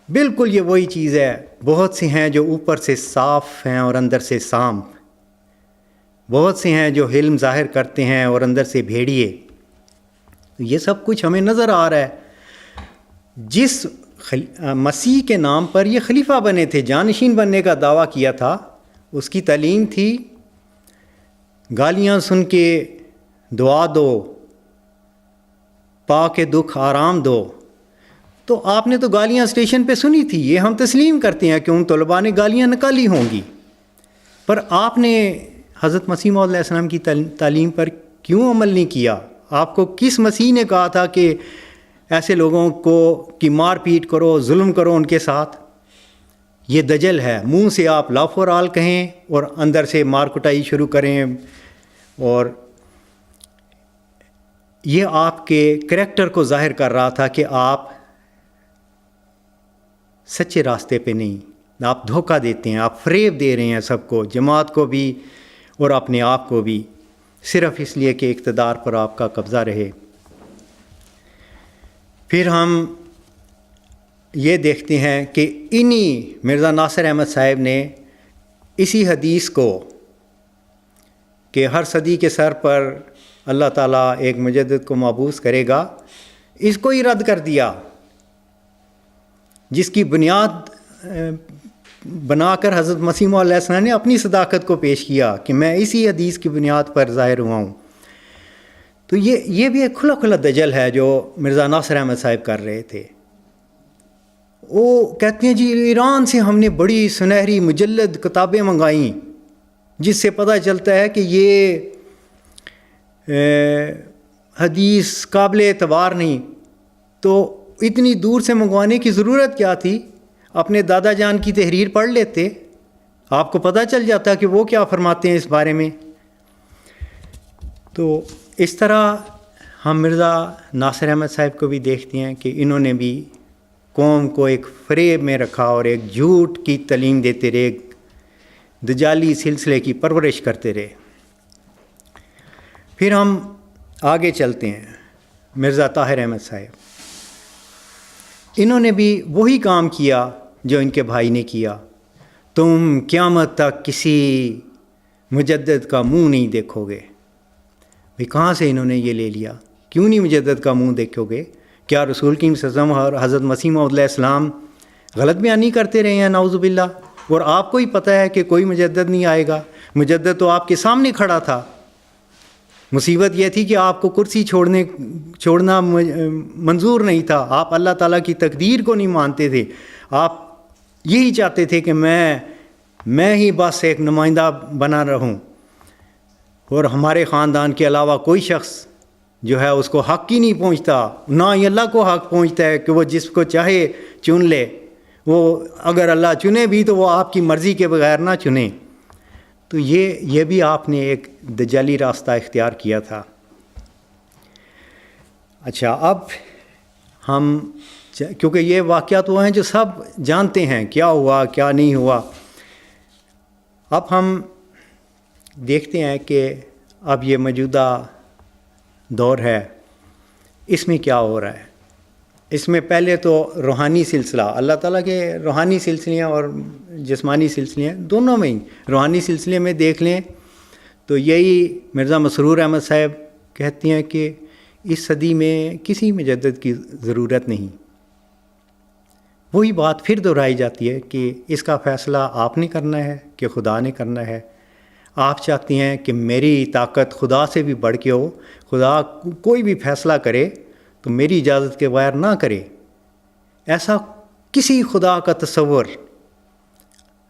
S1: بالکل یہ وہی چیز ہے. بہت سے ہیں جو اوپر سے صاف ہیں اور اندر سے سام، بہت سے ہیں جو حلم ظاہر کرتے ہیں اور اندر سے بھیڑیے. یہ سب کچھ ہمیں نظر آ رہا ہے. جس مسیح کے نام پر یہ خلیفہ بنے تھے، جانشین بننے کا دعویٰ کیا تھا، اس کی تعلیم تھی گالیاں سن کے دعا دو، پا کے دکھ آرام دو. تو آپ نے تو گالیاں اسٹیشن پہ سنی تھی، یہ ہم تسلیم کرتے ہیں کہ ان طلباء نے گالیاں نکالی ہوں گی. پر آپ نے حضرت مسیح موعود علیہ السلام کی تعلیم پر کیوں عمل نہیں کیا؟ آپ کو کس مسیح نے کہا تھا کہ ایسے لوگوں کو کی مار پیٹ کرو، ظلم کرو ان کے ساتھ؟ یہ دجل ہے. منہ سے آپ لا فار آل کہیں اور اندر سے مار کٹائی شروع کریں. اور یہ آپ کے کریکٹر کو ظاہر کر رہا تھا کہ آپ سچے راستے پہ نہیں، آپ دھوکہ دیتے ہیں، آپ فریب دے رہے ہیں سب کو، جماعت کو بھی اور اپنے آپ کو بھی، صرف اس لیے کہ اقتدار پر آپ کا قبضہ رہے. پھر ہم یہ دیکھتے ہیں کہ انہی مرزا ناصر احمد صاحب نے اسی حدیث کو کہ ہر صدی کے سر پر اللہ تعالیٰ ایک مجدد کو مبعوث کرے گا، اس کو ہی رد کر دیا، جس کی بنیاد بنا کر حضرت مسیح موعود علیہ السلام نے اپنی صداقت کو پیش کیا کہ میں اسی حدیث کی بنیاد پر ظاہر ہوا ہوں. تو یہ بھی ایک کھلا کھلا دجل ہے جو مرزا ناصر احمد صاحب کر رہے تھے. وہ کہتے ہیں جی ایران سے ہم نے بڑی سنہری مجلد کتابیں منگائیں، جس سے پتہ چلتا ہے کہ یہ حدیث قابل اعتبار نہیں. تو اتنی دور سے منگوانے کی ضرورت کیا تھی؟ اپنے دادا جان کی تحریر پڑھ لیتے، آپ کو پتہ چل جاتا کہ وہ کیا فرماتے ہیں اس بارے میں. تو اس طرح ہم مرزا ناصر احمد صاحب کو بھی دیکھتے ہیں کہ انہوں نے بھی قوم کو ایک فریب میں رکھا اور ایک جھوٹ کی تعلیم دیتے رہے، دجالی سلسلے کی پرورش کرتے رہے. پھر ہم آگے چلتے ہیں. مرزا طاہر احمد صاحب، انہوں نے بھی وہی کام کیا جو ان کے بھائی نے کیا. تم قیامت تک کسی مجدد کا منہ نہیں دیکھو گے. بھئی کہاں سے انہوں نے یہ لے لیا؟ کیوں نہیں مجدد کا منہ دیکھو گے؟ کیا رسول کریم صلی اللہ علیہ وسلم اور حضرت مسیح موعود علیہ السلام غلط بیانی کرتے رہے ہیں؟ نعوذ باللہ. اور آپ کو ہی پتہ ہے کہ کوئی مجدد نہیں آئے گا. مجدد تو آپ کے سامنے کھڑا تھا. مصیبت یہ تھی کہ آپ کو کرسی چھوڑنا منظور نہیں تھا. آپ اللہ تعالیٰ کی تقدیر کو نہیں مانتے تھے. آپ یہی چاہتے تھے کہ میں ہی بس ایک نمائندہ بنا رہوں اور ہمارے خاندان کے علاوہ کوئی شخص جو ہے اس کو حق ہی نہیں پہنچتا. نہ ہی اللہ کو حق پہنچتا ہے کہ وہ جس کو چاہے چن لے. وہ اگر اللہ چنے بھی تو وہ آپ کی مرضی کے بغیر نہ چنے. تو یہ بھی آپ نے ایک دجالی راستہ اختیار کیا تھا. اچھا، اب ہم کیونکہ یہ واقعات وہ ہیں جو سب جانتے ہیں کیا ہوا کیا نہیں ہوا. اب ہم دیکھتے ہیں کہ اب یہ موجودہ دور ہے، اس میں کیا ہو رہا ہے. اس میں پہلے تو روحانی سلسلہ، اللہ تعالیٰ کے روحانی سلسلے اور جسمانی سلسلے دونوں میں ہی. روحانی سلسلے میں دیکھ لیں تو یہی مرزا مسرور احمد صاحب کہتے ہیں کہ اس صدی میں کسی مجدد کی ضرورت نہیں. وہی بات پھر دہرائی جاتی ہے کہ اس کا فیصلہ آپ نے کرنا ہے کہ خدا نے کرنا ہے. آپ چاہتے ہیں کہ میری طاقت خدا سے بھی بڑھ کے ہو، خدا کوئی بھی فیصلہ کرے تو میری اجازت کے بغیر نہ کرے. ایسا کسی خدا کا تصور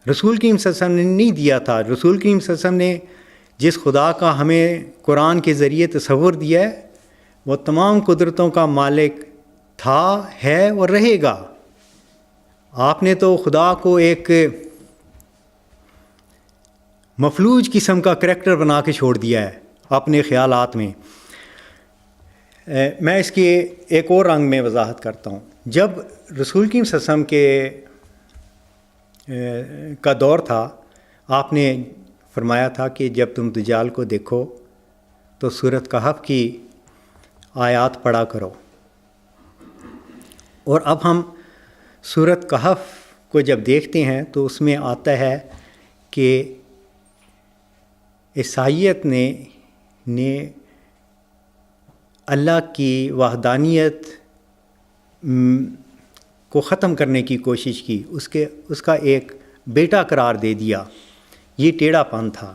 S1: رسول کریم صلی اللہ علیہ وسلم نے نہیں دیا تھا. رسول کریم صلی اللہ علیہ وسلم نے جس خدا کا ہمیں قرآن کے ذریعے تصور دیا ہے وہ تمام قدرتوں کا مالک تھا، ہے اور رہے گا. آپ نے تو خدا کو ایک مفلوج قسم کا کریکٹر بنا کے چھوڑ دیا ہے اپنے خیالات میں. میں اس کی ایک اور رنگ میں وضاحت کرتا ہوں. جب رسول کریم صلی اللہ علیہ وسلم کا دور تھا، آپ نے فرمایا تھا کہ جب تم دجال کو دیکھو تو سورۃ کہف کی آیات پڑھا کرو. اور اب ہم سورۃ کہف کو جب دیکھتے ہیں تو اس میں آتا ہے کہ عیسائیت نے اللہ کی وحدانیت کو ختم کرنے کی کوشش کی، اس کا ایک بیٹا قرار دے دیا. یہ ٹیڑھا پن تھا.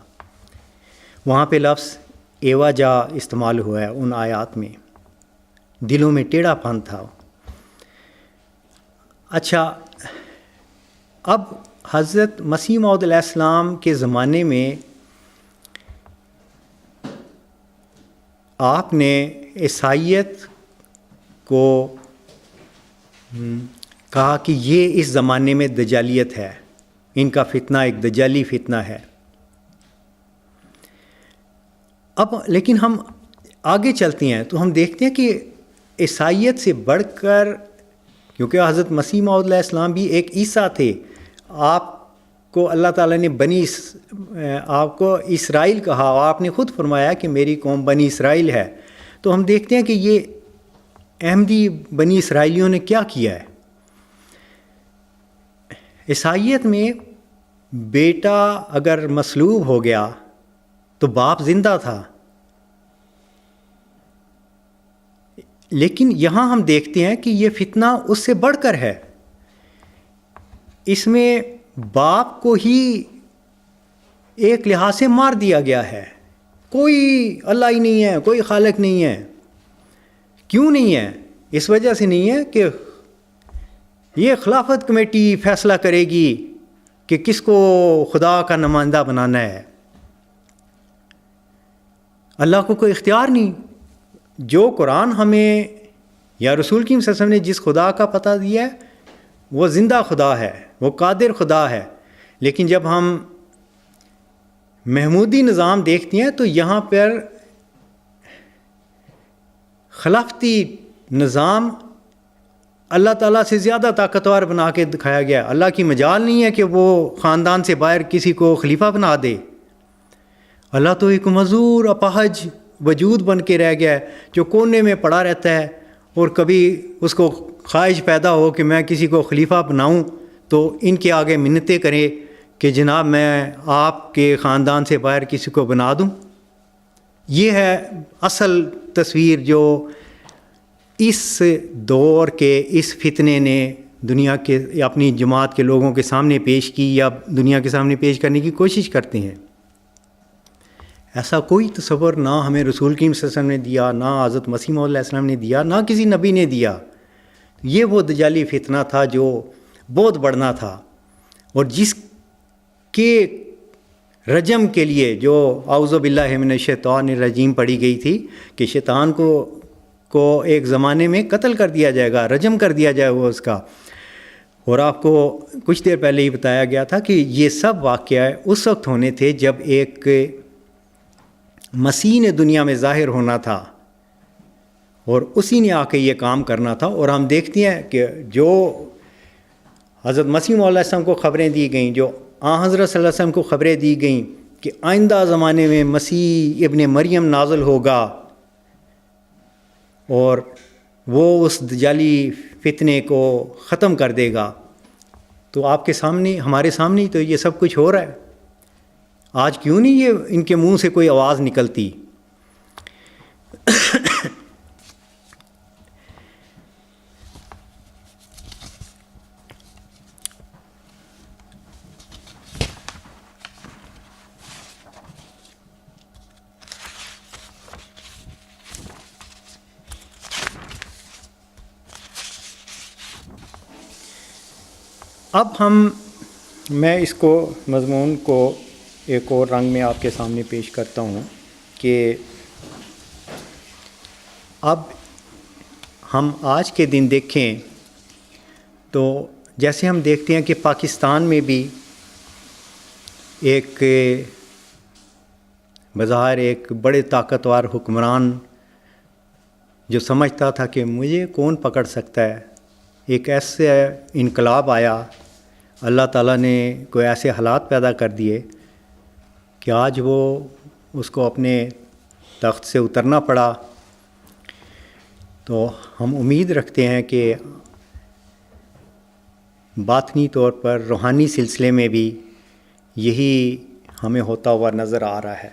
S1: وہاں پہ لفظ ایواجا استعمال ہوا ہے ان آیات میں. دلوں میں ٹیڑھا پن تھا. اچھا، اب حضرت مسیح موعود علیہ السلام کے زمانے میں آپ نے عیسائیت کو کہا کہ یہ اس زمانے میں دجالیت ہے، ان کا فتنہ ایک دجالی فتنہ ہے. اب لیکن ہم آگے چلتے ہیں تو ہم دیکھتے ہیں کہ عیسائیت سے بڑھ کر، کیونکہ حضرت مسیح موعود علیہ السلام بھی ایک عیسیٰ تھے، آپ کو اللہ تعالیٰ نے آپ کو اسرائیل کہا، آپ نے خود فرمایا کہ میری قوم بنی اسرائیل ہے. تو ہم دیکھتے ہیں کہ یہ احمدی بنی اسرائیلیوں نے کیا کیا ہے. عیسائیت میں بیٹا اگر مصلوب ہو گیا تو باپ زندہ تھا، لیکن یہاں ہم دیکھتے ہیں کہ یہ فتنہ اس سے بڑھ کر ہے. اس میں باپ کو ہی ایک لحاظ سے مار دیا گیا ہے. کوئی اللہ ہی نہیں ہے، کوئی خالق نہیں ہے. کیوں نہیں ہے؟ اس وجہ سے نہیں ہے کہ یہ خلافت کمیٹی فیصلہ کرے گی کہ کس کو خدا کا نمائندہ بنانا ہے. اللہ کو کوئی اختیار نہیں. جو قرآن ہمیں یا رسول کریم صلی اللہ علیہ وسلم نے جس خدا کا پتہ دیا ہے وہ زندہ خدا ہے، وہ قادر خدا ہے. لیکن جب ہم محمودی نظام دیکھتے ہیں تو یہاں پر خلافتی نظام اللہ تعالیٰ سے زیادہ طاقتور بنا کے دکھایا گیا. اللہ کی مجال نہیں ہے کہ وہ خاندان سے باہر کسی کو خلیفہ بنا دے. اللہ تو ایک معذور اپاہج وجود بن کے رہ گیا ہے جو کونے میں پڑا رہتا ہے، اور کبھی اس کو خواہش پیدا ہو کہ میں کسی کو خلیفہ بناؤں تو ان کے آگے منتیں کرے کہ جناب میں آپ کے خاندان سے باہر کسی کو بنا دوں. یہ ہے اصل تصویر جو اس دور کے اس فتنے نے دنیا کے اپنی جماعت کے لوگوں کے سامنے پیش کی یا دنیا کے سامنے پیش کرنے کی کوشش کرتے ہیں. ایسا کوئی تصور نہ ہمیں رسول کریم صلی اللہ علیہ وسلم نے دیا، نہ حضرت مسیح موعود علیہ السلام نے دیا، نہ کسی نبی نے دیا. یہ وہ دجالی فتنہ تھا جو بہت بڑھنا تھا، اور جس کے رجم کے لیے جو اعوذ باللہ من الشیطان الرجیم پڑھی گئی تھی کہ شیطان کو ایک زمانے میں قتل کر دیا جائے گا، رجم کر دیا جائے گا اس کا. اور آپ کو کچھ دیر پہلے ہی بتایا گیا تھا کہ یہ سب واقعہ اس وقت ہونے تھے جب ایک مسیح نے دنیا میں ظاہر ہونا تھا، اور اسی نے آ کے یہ کام کرنا تھا. اور ہم دیکھتے ہیں کہ جو حضرت مسیح موعود علیہ السلام کو خبریں دی گئیں، جو حضرت صلی اللہ علیہ وسلم کو خبریں دی گئیں کہ آئندہ زمانے میں مسیح ابن مریم نازل ہوگا اور وہ اس دجالی فتنے کو ختم کر دے گا، تو آپ کے سامنے، ہمارے سامنے ہی تو یہ سب کچھ ہو رہا ہے. آج کیوں نہیں یہ ان کے منہ سے کوئی آواز نکلتی؟ اب میں اس کو مضمون کو ایک اور رنگ میں آپ کے سامنے پیش کرتا ہوں کہ اب ہم آج کے دن دیکھیں تو جیسے ہم دیکھتے ہیں کہ پاکستان میں بھی ایک بظاہر ایک بڑے طاقتور حکمران جو سمجھتا تھا کہ مجھے کون پکڑ سکتا ہے، ایک ایسا انقلاب آیا، اللہ تعالیٰ نے کوئی ایسے حالات پیدا کر دیے کہ آج وہ اس کو اپنے تخت سے اترنا پڑا. تو ہم امید رکھتے ہیں کہ باطنی طور پر، روحانی سلسلے میں بھی یہی ہمیں ہوتا ہوا نظر آ رہا ہے.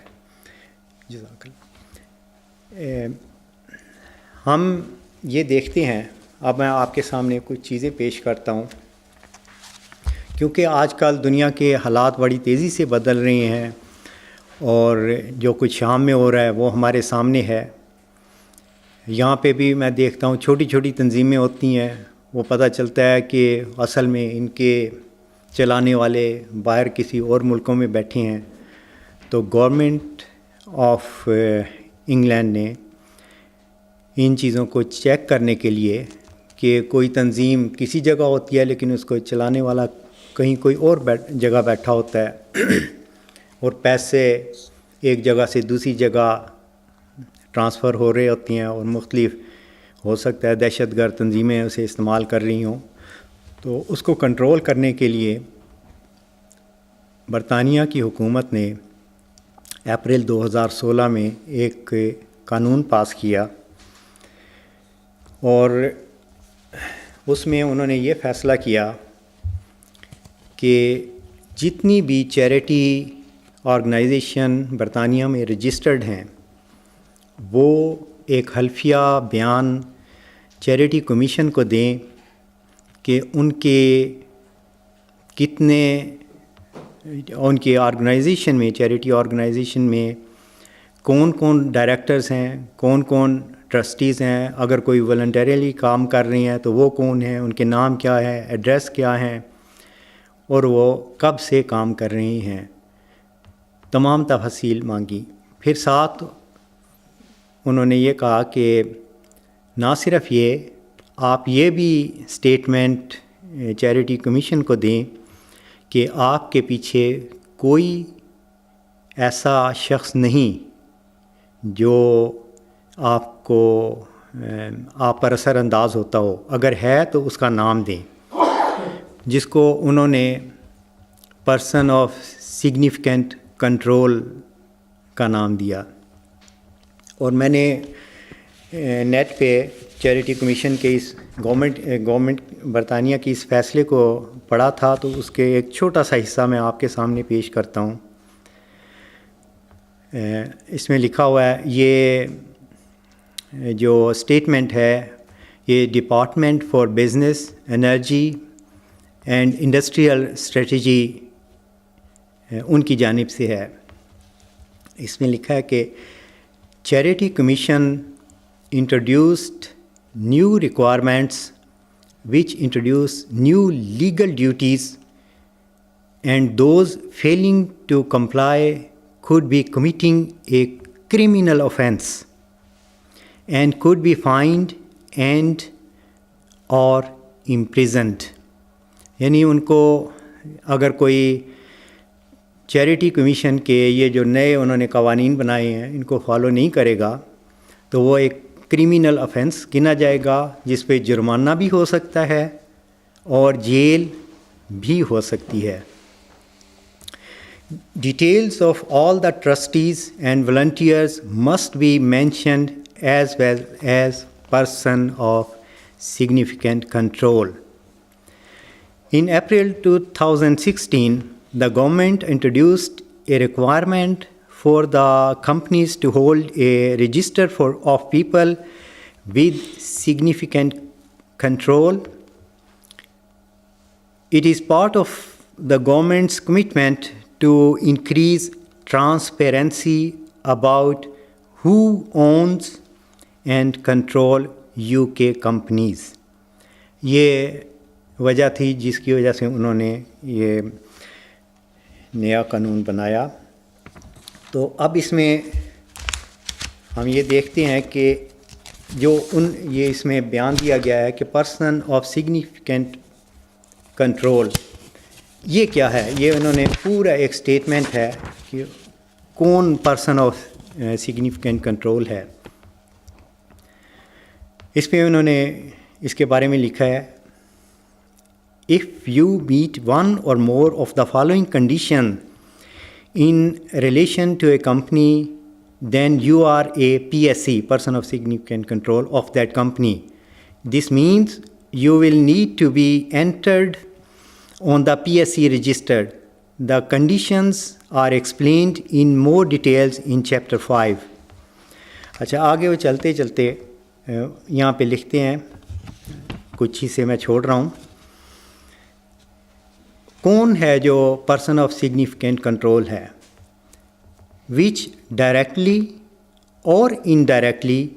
S1: جزاک اللہ. ہم یہ دیکھتے ہیں، اب میں آپ کے سامنے کچھ چیزیں پیش کرتا ہوں، کیونکہ آج کل دنیا کے حالات بڑی تیزی سے بدل رہے ہیں، اور جو کچھ شام میں ہو رہا ہے وہ ہمارے سامنے ہے. یہاں پہ بھی میں دیکھتا ہوں چھوٹی چھوٹی تنظیمیں ہوتی ہیں، وہ پتہ چلتا ہے کہ اصل میں ان کے چلانے والے باہر کسی اور ملکوں میں بیٹھے ہیں. تو گورنمنٹ آف انگلینڈ نے ان چیزوں کو چیک کرنے کے لیے کہ کوئی تنظیم کسی جگہ ہوتی ہے لیکن اس کو چلانے والا کہیں کوئی اور جگہ بیٹھا ہوتا ہے، اور پیسے ایک جگہ سے دوسری جگہ ٹرانسفر ہو رہے ہوتی ہیں، اور مختلف ہو سکتا ہے دہشت گرد تنظیمیں اسے استعمال کر رہی ہوں. تو اس کو کنٹرول کرنے کے لیے برطانیہ کی حکومت نے اپریل 2016 میں ایک قانون پاس کیا، اور اس میں انہوں نے یہ فیصلہ کیا کہ جتنی بھی چیریٹی آرگنائزیشن برطانیہ میں رجسٹرڈ ہیں وہ ایک حلفیہ بیان چیریٹی کمیشن کو دیں کہ ان کے کتنے، ان کی آرگنائزیشن میں، چیریٹی آرگنائزیشن میں کون کون ڈائریکٹرز ہیں، کون کون ٹرسٹیز ہیں، اگر کوئی والنٹریلی کام کر رہی ہیں تو وہ کون ہیں، ان کے نام کیا ہے، ایڈریس کیا ہیں، اور وہ کب سے کام کر رہی ہیں. تمام تفاصیل مانگی. پھر ساتھ انہوں نے یہ کہا کہ نہ صرف یہ، آپ یہ بھی اسٹیٹمنٹ چیریٹی کمیشن کو دیں کہ آپ کے پیچھے کوئی ایسا شخص نہیں جو آپ پر اثر انداز ہوتا ہو، اگر ہے تو اس کا نام دیں، جس کو انہوں نے پرسن آف سگنیفیکنٹ کنٹرول کا نام دیا. اور میں نے نیٹ پہ چیریٹی کمیشن کے اس گورنمنٹ برطانیہ کی اس فیصلے کو پڑھا تھا، تو اس کے ایک چھوٹا سا حصہ میں آپ کے سامنے پیش کرتا ہوں. اس میں لکھا ہوا ہے، یہ جو اسٹیٹمنٹ ہے یہ department for business energy and industrial strategy in کی جانب سے ہے. اس میں لکھا ہے کہ charity commission introduced new requirements which introduce new legal duties, and those failing to comply could be committing a criminal offense and could be fined and or imprisoned. یعنی ان کو اگر کوئی چیریٹی کمیشن کے یہ جو نئے انہوں نے قوانین بنائے ہیں ان کو فالو نہیں کرے گا تو وہ ایک کرمینل افینس گنا جائے گا جس پہ جرمانہ بھی ہو سکتا ہے اور جیل بھی ہو سکتی ہے. Details of all the trustees and volunteers must be mentioned as well as person of significant control. In April 2016, the government introduced a requirement for the companies to hold a register of people with significant control. It is part of the government's commitment to increase transparency about who owns and control UK companies. یہ وجہ تھی جس کی وجہ سے انہوں نے یہ نیا قانون بنایا. تو اب اس میں ہم یہ دیکھتے ہیں کہ جو یہ اس میں بیان دیا گیا ہے کہ پرسن آف سگنیفیکنٹ کنٹرول یہ کیا ہے. یہ انہوں نے پورا ایک سٹیٹمنٹ ہے کہ کون پرسن آف سگنیفیکنٹ کنٹرول ہے. اس پہ انہوں نے اس کے بارے میں لکھا ہے if you meet one or more of the following condition in relation to a company, then you are a PSC, person of significant control of that company. This means you will need to be entered on the PSC register. The conditions are explained in more details in chapter 5. اچھا آگے وہ چلتے چلتے یہاں پہ لکھتے ہیں, کچھ حصے میں چھوڑ رہا ہوں. کون ہے جو پرسن آف سگنیفیکنٹ کنٹرول ہے؟ Which directly or indirectly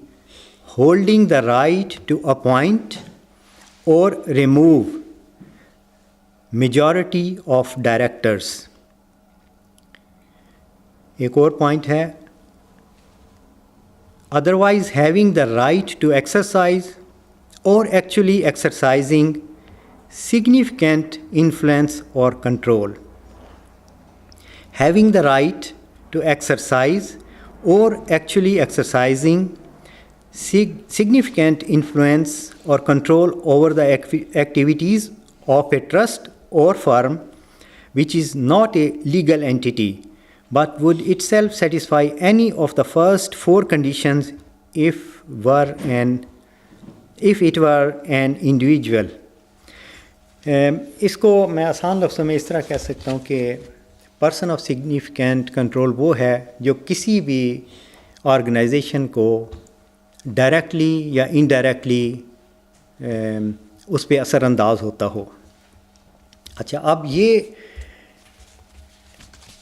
S1: holding the right to appoint or remove majority of directors. ایک اور پوائنٹ ہے otherwise having the right to exercise or actually exercising significant influence or control. Having the right to exercise or actually exercising significant influence or control over the activities of a trust or firm which is not a legal entity but would itself satisfy any of the first 4 conditions if it were an individual. اس کو میں آسان لفظوں میں اس طرح کہہ سکتا ہوں کہ پرسن آف سگنیفیکنٹ کنٹرول وہ ہے جو کسی بھی آرگنائزیشن کو ڈائریکٹلی یا انڈائریکٹلی اس پہ اثر انداز ہوتا ہو. اچھا اب یہ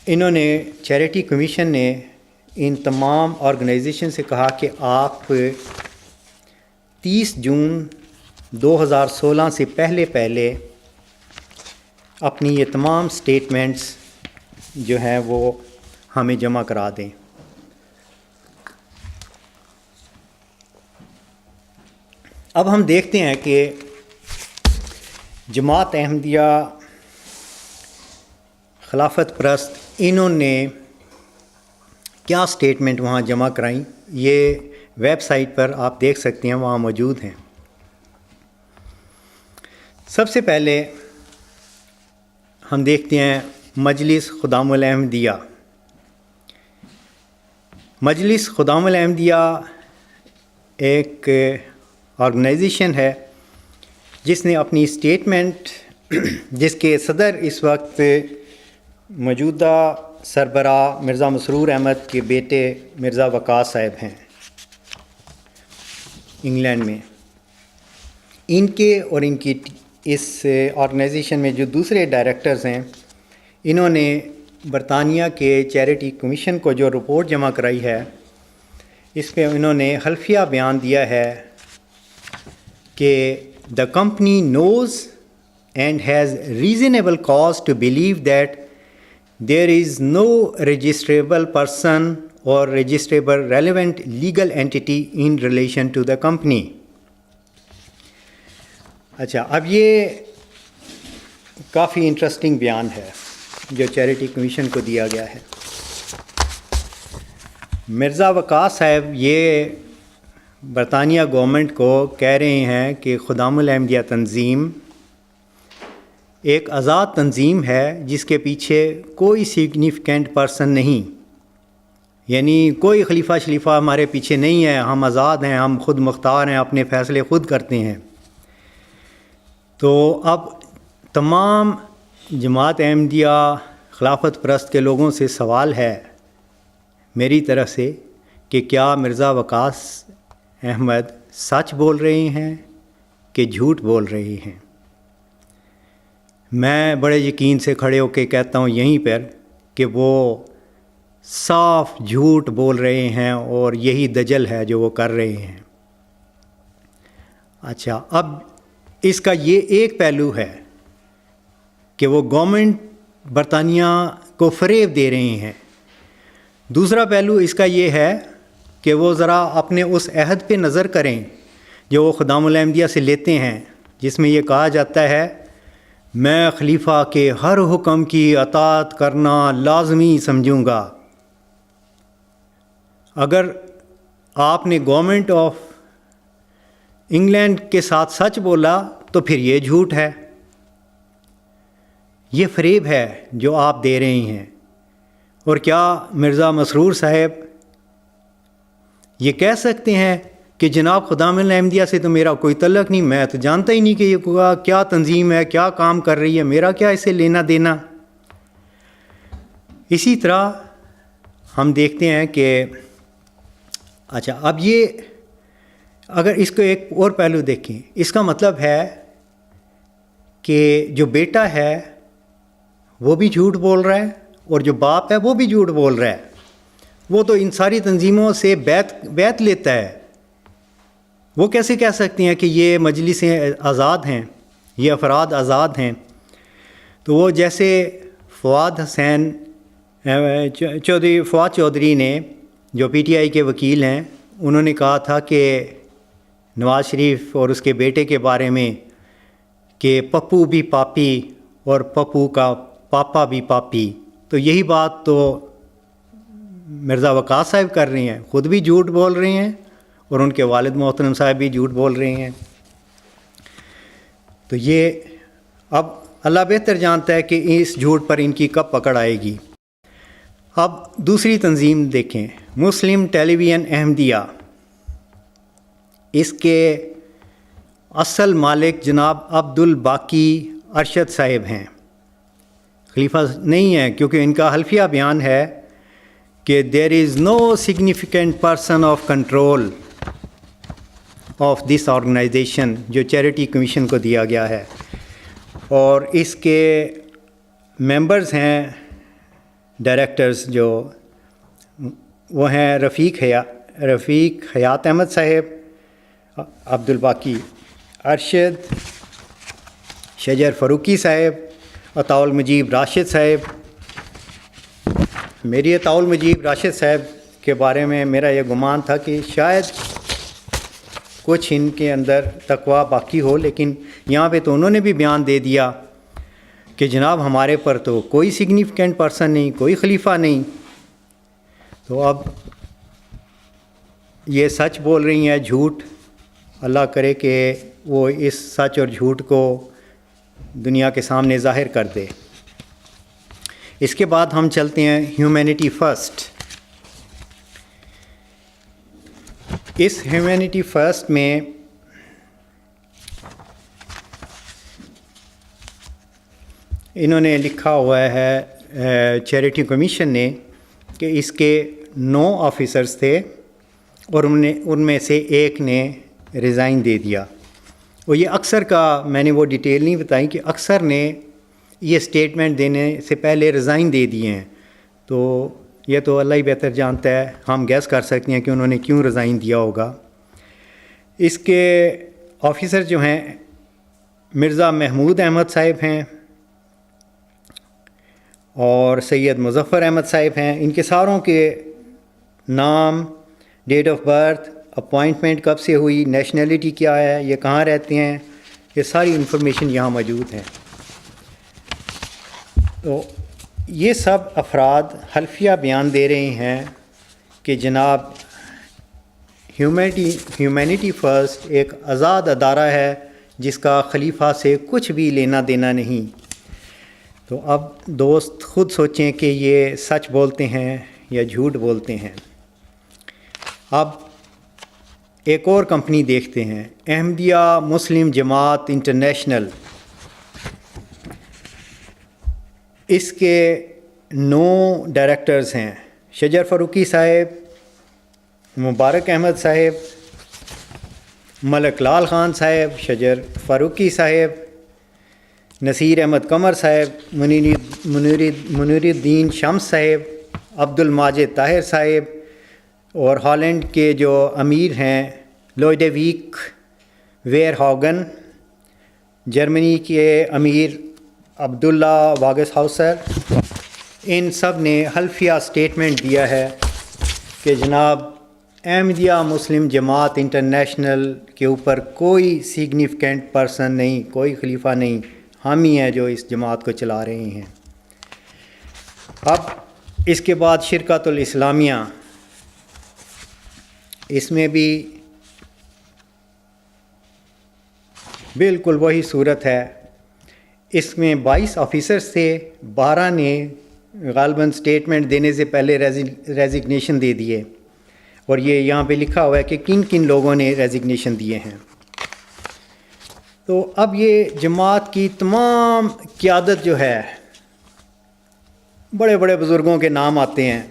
S1: انہوں نے چیریٹی کمیشن نے ان تمام آرگنائزیشن سے کہا کہ آپ 30 جون 2016 سے پہلے اپنی یہ تمام سٹیٹمنٹس جو ہیں وہ ہمیں جمع کرا دیں. اب ہم دیکھتے ہیں کہ جماعت احمدیہ خلافت پرست انہوں نے کیا سٹیٹمنٹ وہاں جمع کرائیں. یہ ویب سائٹ پر آپ دیکھ سکتے ہیں, وہاں موجود ہیں. سب سے پہلے ہم دیکھتے ہیں مجلس خدام الاحمدیہ. مجلس خدام الاحمدیہ ایک آرگنائزیشن ہے جس نے اپنی سٹیٹمنٹ, جس کے صدر اس وقت موجودہ سربراہ مرزا مسرور احمد کے بیٹے مرزا وقاص صاحب ہیں انگلینڈ میں. ان کے اور ان کی اس آرگنائزیشن میں جو دوسرے ڈائریکٹرز ہیں، انہوں نے برطانیہ کے چیریٹی کمیشن کو جو رپورٹ جمع کرائی ہے، اس پہ انہوں نے حلفیہ بیان دیا ہے کہ the company knows and has reasonable cause to believe that there is no registrable person or registrable relevant legal entity in relation to the company. اچھا، اب یہ کافی انٹرسٹنگ بیان ہے جو چیریٹی کمیشن کو دیا گیا ہے. مرزا وقاص صاحب یہ برطانیہ گورنمنٹ کو کہہ رہے ہیں کہ خدام الاحمدیہ تنظیم ایک آزاد تنظیم ہے جس کے پیچھے کوئی سگنیفیکنٹ پرسن نہیں، یعنی کوئی خلیفہ شلیفہ ہمارے پیچھے نہیں ہے، ہم آزاد ہیں، ہم خود مختار ہیں، اپنے فیصلے خود کرتے ہیں. تو اب تمام جماعت احمدیہ خلافت پرست کے لوگوں سے سوال ہے میری طرف سے کہ کیا مرزا وقاص احمد سچ بول رہے ہیں کہ جھوٹ بول رہے ہیں؟ میں بڑے یقین سے کھڑے ہو کے کہتا ہوں یہیں پر کہ وہ صاف جھوٹ بول رہے ہیں اور یہی دجل ہے جو وہ کر رہے ہیں. اچھا، اب اس کا یہ ایک پہلو ہے کہ وہ گورنمنٹ برطانیہ کو فریب دے رہے ہیں. دوسرا پہلو اس کا یہ ہے کہ وہ ذرا اپنے اس عہد پہ نظر کریں جو وہ خدام الاحمدیہ سے لیتے ہیں، جس میں یہ کہا جاتا ہے میں خلیفہ کے ہر حکم کی اطاعت کرنا لازمی سمجھوں گا. اگر آپ نے گورنمنٹ آف انگلینڈ کے ساتھ سچ بولا تو پھر یہ جھوٹ ہے، یہ فریب ہے جو آپ دے رہے ہیں. اور کیا مرزا مسرور صاحب یہ کہہ سکتے ہیں کہ جناب خدام الاحمدیہ سے تو میرا کوئی تعلق نہیں، میں تو جانتا ہی نہیں کہ یہ کیا تنظیم ہے، کیا کام کر رہی ہے، میرا کیا اسے لینا دینا؟ اسی طرح ہم دیکھتے ہیں کہ اچھا، اب یہ اگر اس کو ایک اور پہلو دیکھیں، اس کا مطلب ہے کہ جو بیٹا ہے وہ بھی جھوٹ بول رہا ہے اور جو باپ ہے وہ بھی جھوٹ بول رہا ہے. وہ تو ان ساری تنظیموں سے بیعت لیتا ہے. وہ کیسے کہہ سکتے ہیں کہ یہ مجلسیں آزاد ہیں، یہ افراد آزاد ہیں؟ تو وہ جیسے فواد چودھری نے جو پی ٹی آئی کے وکیل ہیں، انہوں نے کہا تھا کہ نواز شریف اور اس کے بیٹے کے بارے میں کہ پپو بھی پاپی اور پپو کا پاپا بھی پاپی. تو یہی بات تو مرزا وقاص صاحب کر رہے ہیں، خود بھی جھوٹ بول رہے ہیں اور ان کے والد محترم صاحب بھی جھوٹ بول رہے ہیں. تو یہ اب اللہ بہتر جانتا ہے کہ اس جھوٹ پر ان کی کب پکڑ آئے گی. اب دوسری تنظیم دیکھیں، مسلم ٹیلی ویژن احمدیہ. اس کے اصل مالک جناب عبد الباقی ارشد صاحب ہیں، خلیفہ نہیں ہیں، کیونکہ ان کا حلفیہ بیان ہے کہ there is no significant person of control of this organisation, جو چیریٹی کمیشن کو دیا گیا ہے. اور اس کے ممبرز ہیں، ڈائریکٹرز جو وہ ہیں رفیق حیات احمد صاحب، عبد الباقی ارشد، شجر فاروقی صاحب، عطاء المجیب راشد صاحب. میری عطاء المجیب راشد صاحب کے بارے میں میرا یہ گمان تھا کہ شاید کچھ ان کے اندر تقویٰ باقی ہو، لیکن یہاں پہ تو انہوں نے بھی بیان دے دیا کہ جناب ہمارے پر تو کوئی سگنیفیکنٹ پرسن نہیں، کوئی خلیفہ نہیں. تو اب یہ سچ بول رہی ہیں جھوٹ، اللہ کرے کہ وہ اس سچ اور جھوٹ کو دنیا کے سامنے ظاہر کر دے. اس کے بعد ہم چلتے ہیں ہیومینٹی فرسٹ. اس ہیومینٹی فرسٹ میں انہوں نے لکھا ہوا ہے چیریٹی کمیشن نے کہ اس کے 9 آفیسرز تھے اور ان میں سے ایک نے ریزائن دے دیا. اور یہ اکثر کا میں نے وہ ڈیٹیل نہیں بتائی کہ اکثر نے یہ سٹیٹمنٹ دینے سے پہلے ریزائن دے دیے ہیں. تو یہ تو اللہ ہی بہتر جانتا ہے, ہم گیس کر سکتے ہیں کہ انہوں نے کیوں ریزائن دیا ہوگا. اس کے آفیسر جو ہیں مرزا محمود احمد صاحب ہیں اور سید مظفر احمد صاحب ہیں. ان کے ساروں کے نام, ڈیٹ آف برتھ, اپوائنٹمنٹ کب سے ہوئی, نیشنلٹی کیا ہے, یہ کہاں رہتے ہیں, یہ ساری انفارمیشن یہاں موجود ہیں. تو یہ سب افراد حلفیہ بیان دے رہے ہیں کہ جناب ہیومینٹی فرسٹ ایک آزاد ادارہ ہے جس کا خلیفہ سے کچھ بھی لینا دینا نہیں. تو اب دوست خود سوچیں کہ یہ سچ بولتے ہیں یا جھوٹ بولتے ہیں. اب ایک اور کمپنی دیکھتے ہیں, احمدیہ مسلم جماعت انٹرنیشنل. اس کے 9 ڈائریکٹرز ہیں, شجر فاروقی صاحب, مبارک احمد صاحب, ملک لال خان صاحب, شجر فاروقی صاحب, نصیر احمد قمر صاحب, منیر الدین شمس صاحب, عبد الماجد طاہر صاحب, اور ہالینڈ کے جو امیر ہیں لوئڈویک ویر ہاگن, جرمنی کے امیر عبداللہ واگس ہاؤسر. ان سب نے حلفیہ سٹیٹمنٹ دیا ہے کہ جناب احمدیہ مسلم جماعت انٹرنیشنل کے اوپر کوئی سگنیفیکنٹ پرسن نہیں, کوئی خلیفہ نہیں, ہم ہی ہیں جو اس جماعت کو چلا رہے ہیں. اب اس کے بعد شرکت الاسلامیہ, اس میں بھی بالکل وہی صورت ہے. اس میں 22 آفیسرز تھے, 12 نے غالباً سٹیٹمنٹ دینے سے پہلے ریزگنیشن دے دیے, اور یہ یہاں پہ لکھا ہوا ہے کہ کن کن لوگوں نے ریزگنیشن دیے ہیں. تو اب یہ جماعت کی تمام قیادت جو ہے, بڑے بڑے بزرگوں کے نام آتے ہیں.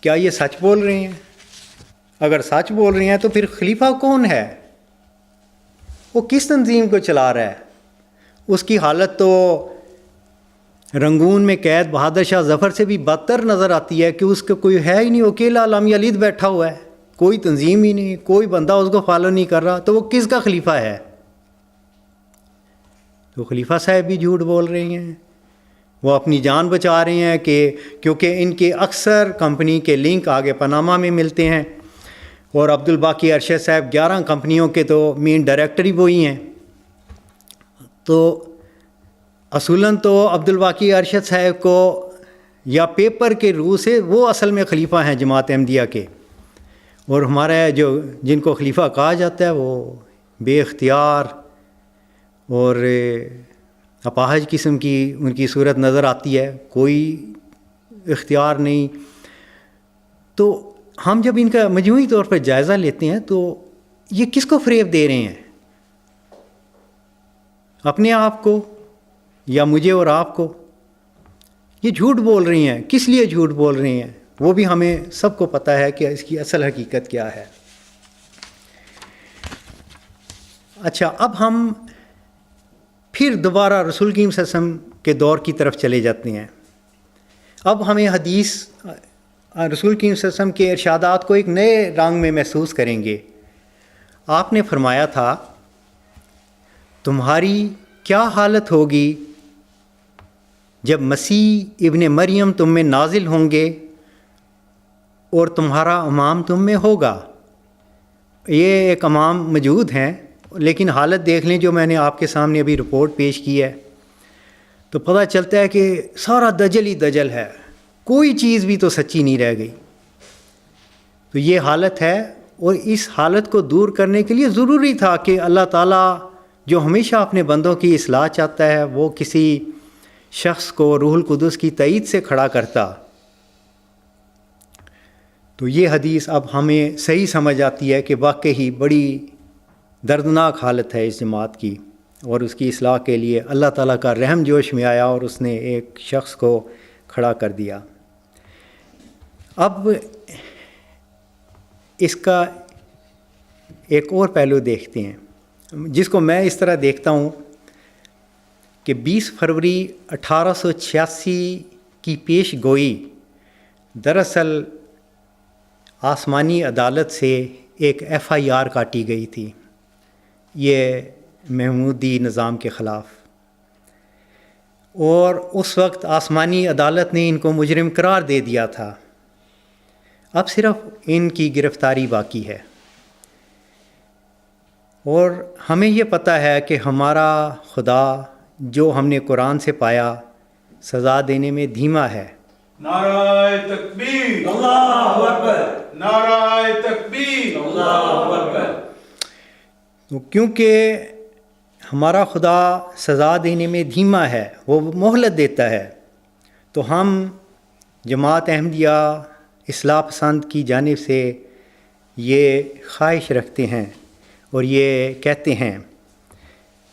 S1: کیا یہ سچ بول رہے ہیں؟ اگر سچ بول رہے ہیں تو پھر خلیفہ کون ہے, وہ کس تنظیم کو چلا رہا ہے؟ اس کی حالت تو رنگون میں قید بہادر شاہ ظفر سے بھی بدتر نظر آتی ہے کہ اس کا کوئی ہے ہی نہیں, اکیلا علامہ علید بیٹھا ہوا ہے, کوئی تنظیم ہی نہیں, کوئی بندہ اس کو فالو نہیں کر رہا, تو وہ کس کا خلیفہ ہے؟ تو خلیفہ صاحب بھی جھوٹ بول رہے ہیں, وہ اپنی جان بچا رہے ہیں کہ کیونکہ ان کے اکثر کمپنی کے لنک آگے پاناما میں ملتے ہیں, اور عبد الباقی ارشد صاحب 11 کمپنیوں کے تو مین ڈائریکٹر ہی وہی ہیں. تو اصولاً تو عبد الباقی ارشد صاحب کو یا پیپر کے روح سے وہ اصل میں خلیفہ ہیں جماعت احمدیہ کے, اور ہمارا جو جن کو خلیفہ کہا جاتا ہے وہ بے اختیار اور اپاہج قسم کی ان کی صورت نظر آتی ہے, کوئی اختیار نہیں. تو ہم جب ان کا مجموعی طور پر جائزہ لیتے ہیں تو یہ کس کو فریب دے رہے ہیں؟ اپنے آپ کو یا مجھے اور آپ کو؟ یہ جھوٹ بول رہی ہیں. کس لیے جھوٹ بول رہی ہیں وہ بھی ہمیں سب کو پتہ ہے کہ اس کی اصل حقیقت کیا ہے. اچھا, اب ہم پھر دوبارہ رسول کریم صلی اللہ علیہ وسلم کے دور کی طرف چلے جاتے ہیں. اب ہمیں حدیث رسول کریم صلی اللہ علیہ وسلم کے ارشادات کو ایک نئے رنگ میں محسوس کریں گے. آپ نے فرمایا تھا, تمہاری کیا حالت ہوگی جب مسیح ابن مریم تم میں نازل ہوں گے اور تمہارا امام تم میں ہوگا. یہ ایک امام موجود ہیں, لیکن حالت دیکھ لیں جو میں نے آپ کے سامنے ابھی رپورٹ پیش کی ہے, تو پتہ چلتا ہے کہ سارا دجل ہی دجل ہے, کوئی چیز بھی تو سچی نہیں رہ گئی. تو یہ حالت ہے, اور اس حالت کو دور کرنے کے لیے ضروری تھا کہ اللہ تعالیٰ جو ہمیشہ اپنے بندوں کی اصلاح چاہتا ہے وہ کسی شخص کو روح القدس کی تائید سے کھڑا کرتا. تو یہ حدیث اب ہمیں صحیح سمجھ آتی ہے کہ واقعی بڑی دردناک حالت ہے اس جماعت کی, اور اس کی اصلاح کے لیے اللہ تعالیٰ کا رحم جوش میں آیا اور اس نے ایک شخص کو کھڑا کر دیا. اب اس کا ایک اور پہلو دیکھتے ہیں. جس کو میں اس طرح دیکھتا ہوں کہ 20 فروری 1886 کی پیش گوئی دراصل آسمانی عدالت سے ایک FIR کاٹی گئی تھی یہ محمودی نظام کے خلاف، اور اس وقت آسمانی عدالت نے ان کو مجرم قرار دے دیا تھا. اب صرف ان کی گرفتاری باقی ہے، اور ہمیں یہ پتہ ہے کہ ہمارا خدا جو ہم نے قرآن سے پایا سزا دینے میں دھیما ہے.
S2: نعرہ تکبیر، اللہ اکبر، نعرہ تکبیر، اللہ اکبر.
S1: تو کیونکہ ہمارا خدا سزا دینے میں دھیما ہے، وہ مہلت دیتا ہے، تو ہم جماعت احمدیہ اصلاح پسند کی جانب سے یہ خواہش رکھتے ہیں اور یہ کہتے ہیں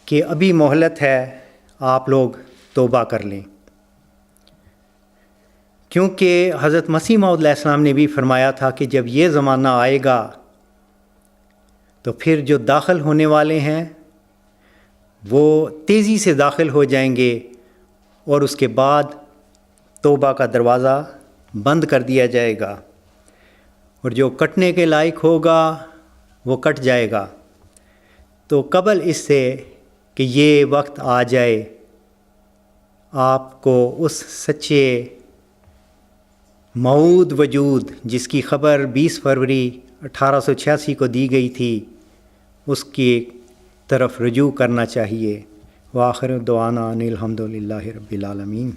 S1: کہ ابھی مہلت ہے، آپ لوگ توبہ کر لیں، کیونکہ حضرت مسیح موعود علیہ السلام نے بھی فرمایا تھا کہ جب یہ زمانہ آئے گا تو پھر جو داخل ہونے والے ہیں وہ تیزی سے داخل ہو جائیں گے، اور اس کے بعد توبہ کا دروازہ بند کر دیا جائے گا، اور جو کٹنے کے لائق ہوگا وہ کٹ جائے گا. تو قبل اس سے کہ یہ وقت آ جائے، آپ کو اس سچے موعود وجود جس کی خبر 20 فروری 1886 کو دی گئی تھی اس کی طرف رجوع کرنا چاہیے. وآخر دعوانا ان الحمد للہ رب العالمین.